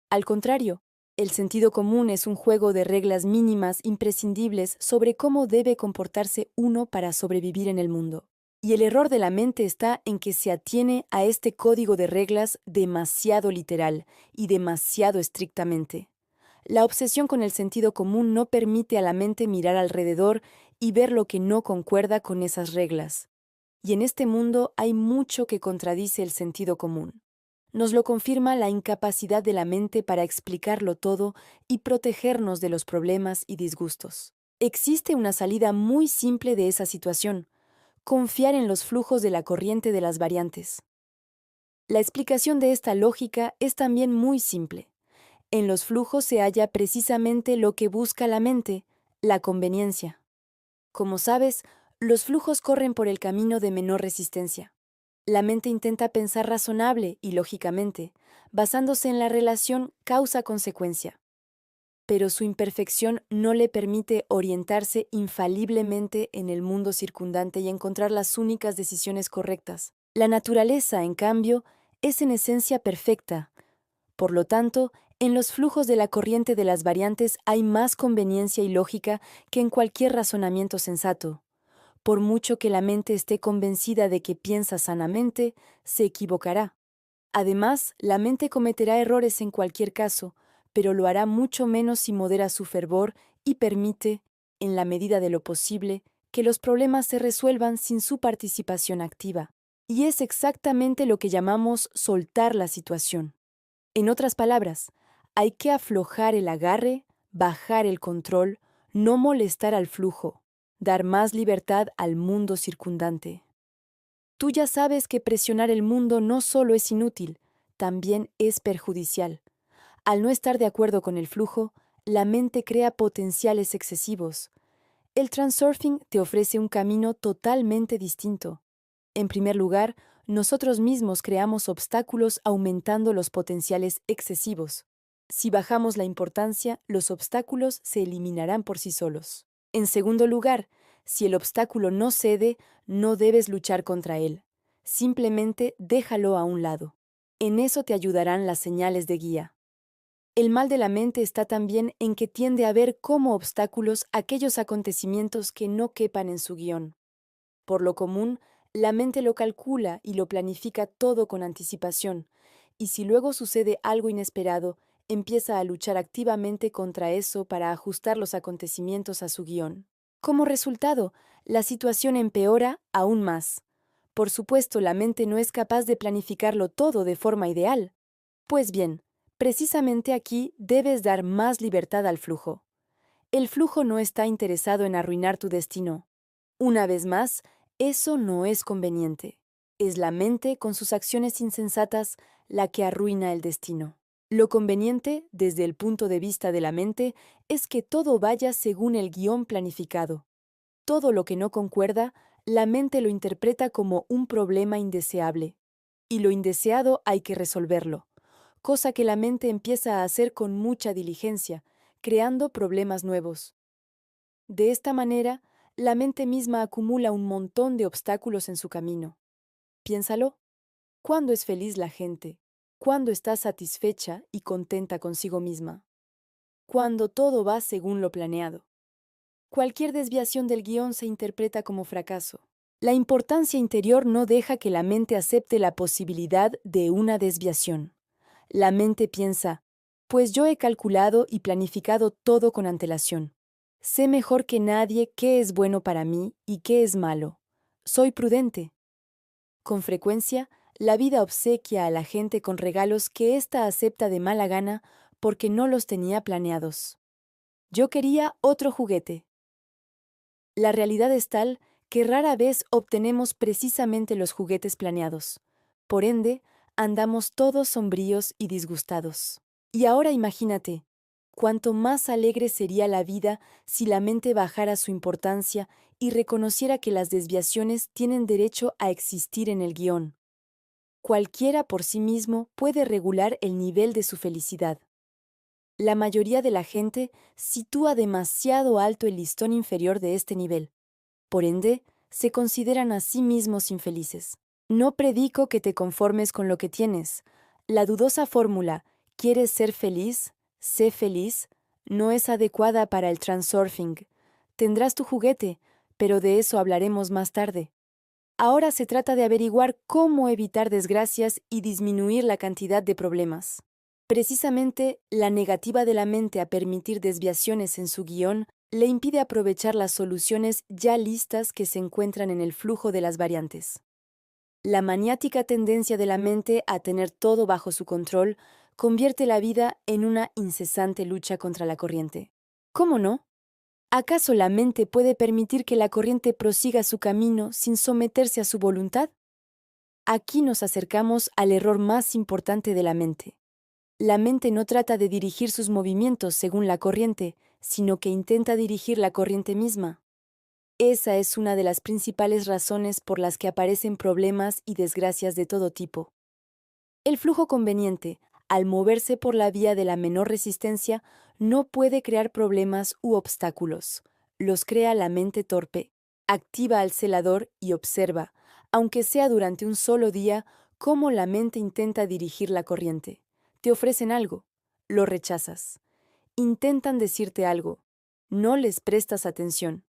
Al contrario, el sentido común es un juego de reglas mínimas imprescindibles sobre cómo debe comportarse uno para sobrevivir en el mundo. Y el error de la mente está en que se atiene a este código de reglas demasiado literal y demasiado estrictamente. La obsesión con el sentido común no permite a la mente mirar alrededor y ver lo que no concuerda con esas reglas. Y en este mundo hay mucho que contradice el sentido común. Nos lo confirma la incapacidad de la mente para explicarlo todo y protegernos de los problemas y disgustos. Existe una salida muy simple de esa situación: confiar en los flujos de la corriente de las variantes. La explicación de esta lógica es también muy simple. En los flujos se halla precisamente lo que busca la mente: la conveniencia. Como sabes, los flujos corren por el camino de menor resistencia. La mente intenta pensar razonable y lógicamente, basándose en la relación causa-consecuencia. Pero su imperfección no le permite orientarse infaliblemente en el mundo circundante y encontrar las únicas decisiones correctas. La naturaleza, en cambio, es en esencia perfecta. Por lo tanto, en los flujos de la corriente de las variantes hay más conveniencia y lógica que en cualquier razonamiento sensato. Por mucho que la mente esté convencida de que piensa sanamente, se equivocará. Además, la mente cometerá errores en cualquier caso, pero lo hará mucho menos si modera su fervor y permite, en la medida de lo posible, que los problemas se resuelvan sin su participación activa. Y es exactamente lo que llamamos soltar la situación. En otras palabras, hay que aflojar el agarre, bajar el control, no molestar al flujo, dar más libertad al mundo circundante. Tú ya sabes que presionar el mundo no solo es inútil, también es perjudicial. Al no estar de acuerdo con el flujo, la mente crea potenciales excesivos. El transurfing te ofrece un camino totalmente distinto. En primer lugar, nosotros mismos creamos obstáculos aumentando los potenciales excesivos. Si bajamos la importancia, los obstáculos se eliminarán por sí solos. En segundo lugar, si el obstáculo no cede, no debes luchar contra él. Simplemente déjalo a un lado. En eso te ayudarán las señales de guía. El mal de la mente está también en que tiende a ver como obstáculos aquellos acontecimientos que no quepan en su guión. Por lo común, la mente lo calcula y lo planifica todo con anticipación, y si luego sucede algo inesperado, empieza a luchar activamente contra eso para ajustar los acontecimientos a su guión. Como resultado, la situación empeora aún más. Por supuesto, la mente no es capaz de planificarlo todo de forma ideal. Pues bien, precisamente aquí debes dar más libertad al flujo. El flujo no está interesado en arruinar tu destino. Una vez más, eso no es conveniente. Es la mente, con sus acciones insensatas, la que arruina el destino. Lo conveniente, desde el punto de vista de la mente, es que todo vaya según el guión planificado. Todo lo que no concuerda, la mente lo interpreta como un problema indeseable. Y lo indeseado hay que resolverlo, cosa que la mente empieza a hacer con mucha diligencia, creando problemas nuevos. De esta manera, la mente misma acumula un montón de obstáculos en su camino. Piénsalo. ¿Cuándo es feliz la gente? ¿Cuándo está satisfecha y contenta consigo misma? Cuando todo va según lo planeado. Cualquier desviación del guión se interpreta como fracaso. La importancia interior no deja que la mente acepte la posibilidad de una desviación. La mente piensa: Pues yo he calculado y planificado todo con antelación. Sé mejor que nadie qué es bueno para mí y qué es malo. Soy prudente. Con frecuencia, la vida obsequia a la gente con regalos que ésta acepta de mala gana porque no los tenía planeados. Yo quería otro juguete. La realidad es tal que rara vez obtenemos precisamente los juguetes planeados. Por ende, andamos todos sombríos y disgustados. Y ahora imagínate, cuánto más alegre sería la vida si la mente bajara su importancia y reconociera que las desviaciones tienen derecho a existir en el guión. Cualquiera por sí mismo puede regular el nivel de su felicidad. La mayoría de la gente sitúa demasiado alto el listón inferior de este nivel. Por ende, se consideran a sí mismos infelices. No predico que te conformes con lo que tienes. La dudosa fórmula ¿quieres ser feliz? Sé feliz, no es adecuada para el transurfing. Tendrás tu juguete, pero de eso hablaremos más tarde. Ahora se trata de averiguar cómo evitar desgracias y disminuir la cantidad de problemas. Precisamente, la negativa de la mente a permitir desviaciones en su guión le impide aprovechar las soluciones ya listas que se encuentran en el flujo de las variantes. La maniática tendencia de la mente a tener todo bajo su control convierte la vida en una incesante lucha contra la corriente. ¿Cómo no? ¿Acaso la mente puede permitir que la corriente prosiga su camino sin someterse a su voluntad? Aquí nos acercamos al error más importante de la mente. La mente no trata de dirigir sus movimientos según la corriente, sino que intenta dirigir la corriente misma. Esa es una de las principales razones por las que aparecen problemas y desgracias de todo tipo. El flujo conveniente, al moverse por la vía de la menor resistencia, no puede crear problemas u obstáculos. Los crea la mente torpe. Activa al celador y observa, aunque sea durante un solo día, cómo la mente intenta dirigir la corriente. Te ofrecen algo, lo rechazas. Intentan decirte algo, no les prestas atención.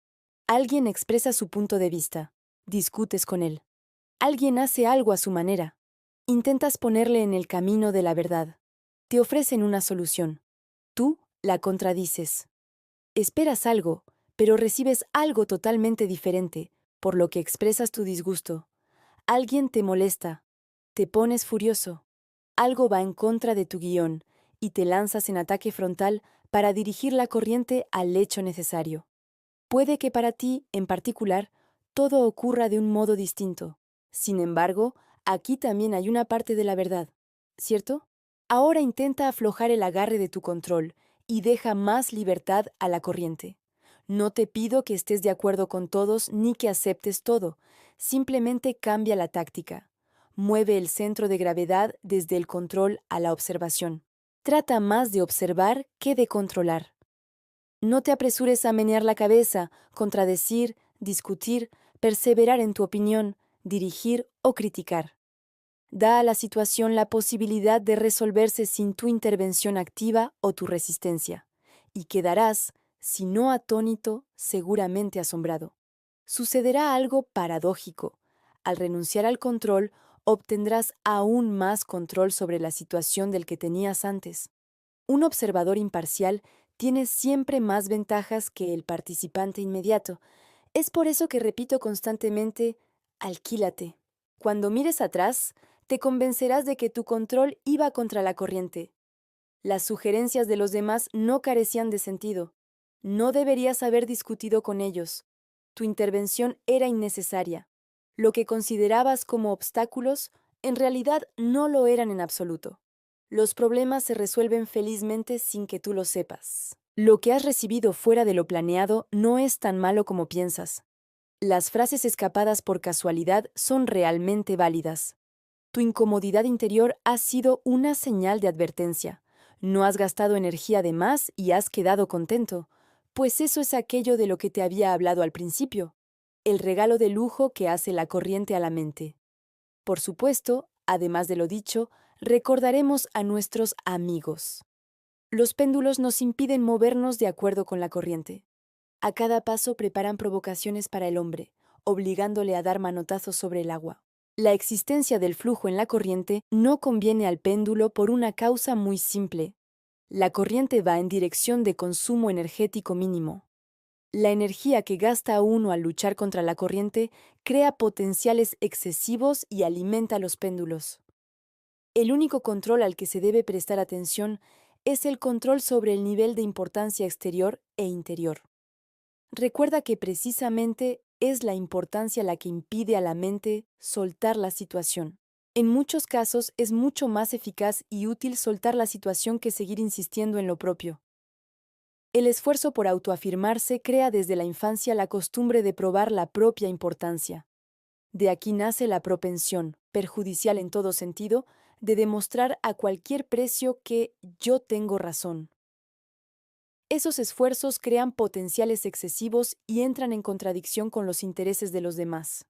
Alguien expresa su punto de vista, discutes con él. Alguien hace algo a su manera. Intentas ponerle en el camino de la verdad. Te ofrecen una solución. Tú la contradices. Esperas algo, pero recibes algo totalmente diferente, por lo que expresas tu disgusto. Alguien te molesta. Te pones furioso. Algo va en contra de tu guión y te lanzas en ataque frontal para dirigir la corriente al hecho necesario. Puede que para ti, en particular, todo ocurra de un modo distinto. Sin embargo, aquí también hay una parte de la verdad, ¿cierto? Ahora intenta aflojar el agarre de tu control y deja más libertad a la corriente. No te pido que estés de acuerdo con todos ni que aceptes todo. Simplemente cambia la táctica. Mueve el centro de gravedad desde el control a la observación. Trata más de observar que de controlar. No te apresures a menear la cabeza, contradecir, discutir, perseverar en tu opinión, dirigir o criticar. Da a la situación la posibilidad de resolverse sin tu intervención activa o tu resistencia, y quedarás, si no atónito, seguramente asombrado. Sucederá algo paradójico. Al renunciar al control, obtendrás aún más control sobre la situación del que tenías antes. Un observador imparcial tiene siempre más ventajas que el participante inmediato. Es por eso que repito constantemente, alquílate. Cuando mires atrás, te convencerás de que tu control iba contra la corriente. Las sugerencias de los demás no carecían de sentido. No deberías haber discutido con ellos. Tu intervención era innecesaria. Lo que considerabas como obstáculos, en realidad no lo eran en absoluto. Los problemas se resuelven felizmente sin que tú lo sepas. Lo que has recibido fuera de lo planeado no es tan malo como piensas. Las frases escapadas por casualidad son realmente válidas. Tu incomodidad interior ha sido una señal de advertencia. No has gastado energía de más y has quedado contento, pues eso es aquello de lo que te había hablado al principio, el regalo de lujo que hace la corriente a la mente. Por supuesto, además de lo dicho, recordaremos a nuestros amigos. Los péndulos nos impiden movernos de acuerdo con la corriente. A cada paso preparan provocaciones para el hombre, obligándole a dar manotazos sobre el agua. La existencia del flujo en la corriente no conviene al péndulo por una causa muy simple. La corriente va en dirección de consumo energético mínimo. La energía que gasta uno al luchar contra la corriente crea potenciales excesivos y alimenta los péndulos. El único control al que se debe prestar atención es el control sobre el nivel de importancia exterior e interior. Recuerda que precisamente es la importancia la que impide a la mente soltar la situación. En muchos casos es mucho más eficaz y útil soltar la situación que seguir insistiendo en lo propio. El esfuerzo por autoafirmarse crea desde la infancia la costumbre de probar la propia importancia. De aquí nace la propensión, perjudicial en todo sentido, de demostrar a cualquier precio que yo tengo razón. Esos esfuerzos crean potenciales excesivos y entran en contradicción con los intereses de los demás.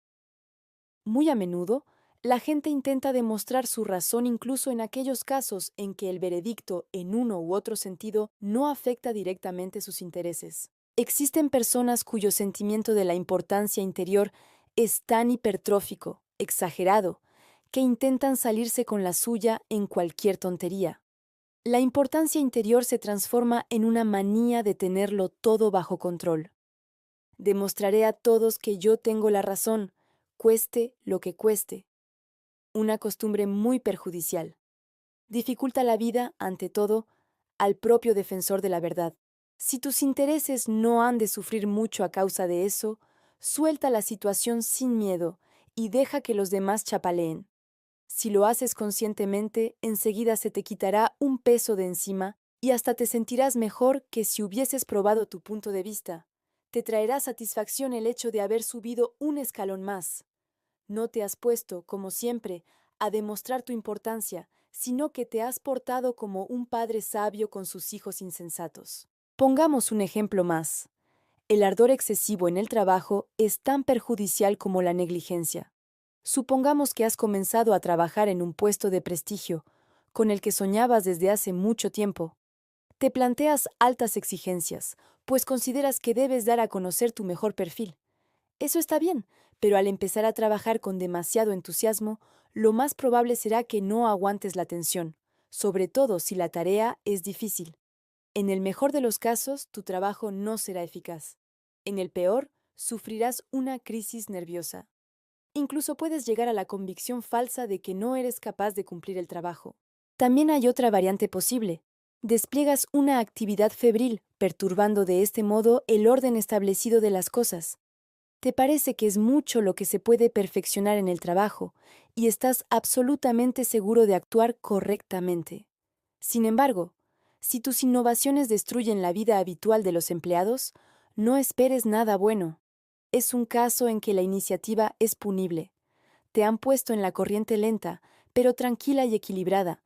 Muy a menudo, la gente intenta demostrar su razón incluso en aquellos casos en que el veredicto, en uno u otro sentido, no afecta directamente sus intereses. Existen personas cuyo sentimiento de la importancia interior es tan hipertrófico, exagerado, que intentan salirse con la suya en cualquier tontería. La importancia interior se transforma en una manía de tenerlo todo bajo control. Demostraré a todos que yo tengo la razón, cueste lo que cueste. Una costumbre muy perjudicial. Dificulta la vida, ante todo, al propio defensor de la verdad. Si tus intereses no han de sufrir mucho a causa de eso, suelta la situación sin miedo y deja que los demás chapaleen. Si lo haces conscientemente, enseguida se te quitará un peso de encima y hasta te sentirás mejor que si hubieses probado tu punto de vista. Te traerá satisfacción el hecho de haber subido un escalón más. No te has puesto, como siempre, a demostrar tu importancia, sino que te has portado como un padre sabio con sus hijos insensatos. Pongamos un ejemplo más. El ardor excesivo en el trabajo es tan perjudicial como la negligencia. Supongamos que has comenzado a trabajar en un puesto de prestigio, con el que soñabas desde hace mucho tiempo. Te planteas altas exigencias, pues consideras que debes dar a conocer tu mejor perfil. Eso está bien, pero al empezar a trabajar con demasiado entusiasmo, lo más probable será que no aguantes la tensión, sobre todo si la tarea es difícil. En el mejor de los casos, tu trabajo no será eficaz. En el peor, sufrirás una crisis nerviosa. Incluso puedes llegar a la convicción falsa de que no eres capaz de cumplir el trabajo. También hay otra variante posible. Despliegas una actividad febril, perturbando de este modo el orden establecido de las cosas. Te parece que es mucho lo que se puede perfeccionar en el trabajo, y estás absolutamente seguro de actuar correctamente. Sin embargo, si tus innovaciones destruyen la vida habitual de los empleados, no esperes nada bueno. Es un caso en que la iniciativa es punible. Te han puesto en la corriente lenta, pero tranquila y equilibrada,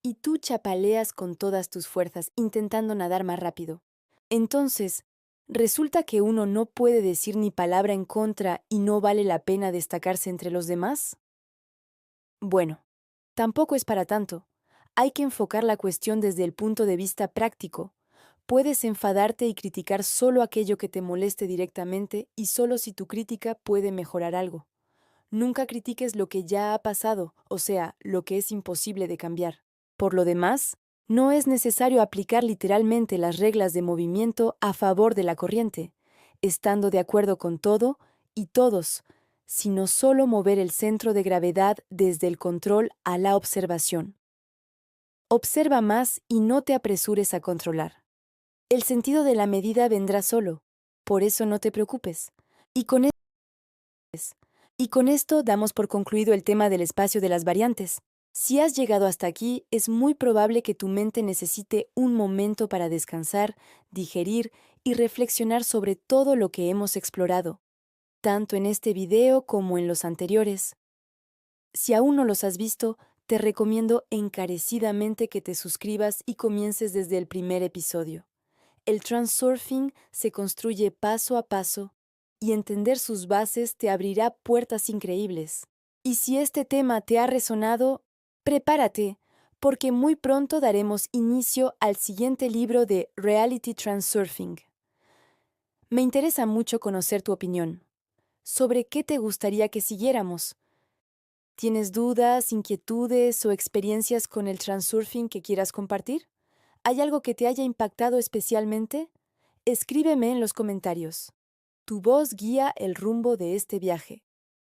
y tú chapaleas con todas tus fuerzas intentando nadar más rápido. Entonces, ¿resulta que uno no puede decir ni palabra en contra y no vale la pena destacarse entre los demás? Bueno, tampoco es para tanto. Hay que enfocar la cuestión desde el punto de vista práctico. Puedes enfadarte y criticar solo aquello que te moleste directamente y solo si tu crítica puede mejorar algo. Nunca critiques lo que ya ha pasado, o sea, lo que es imposible de cambiar. Por lo demás, no es necesario aplicar literalmente las reglas de movimiento a favor de la corriente, estando de acuerdo con todo y todos, sino solo mover el centro de gravedad desde el control a la observación. Observa más y no te apresures a controlar. El sentido de la medida vendrá solo, por eso no te preocupes. Y con esto damos por concluido el tema del espacio de las variantes. Si has llegado hasta aquí, es muy probable que tu mente necesite un momento para descansar, digerir y reflexionar sobre todo lo que hemos explorado, tanto en este video como en los anteriores. Si aún no los has visto, te recomiendo encarecidamente que te suscribas y comiences desde el primer episodio. El transurfing se construye paso a paso y entender sus bases te abrirá puertas increíbles. Y si este tema te ha resonado, prepárate, porque muy pronto daremos inicio al siguiente libro de Reality Transurfing. Me interesa mucho conocer tu opinión. ¿Sobre qué te gustaría que siguiéramos? ¿Tienes dudas, inquietudes o experiencias con el transurfing que quieras compartir? ¿Hay algo que te haya impactado especialmente? Escríbeme en los comentarios. Tu voz guía el rumbo de este viaje.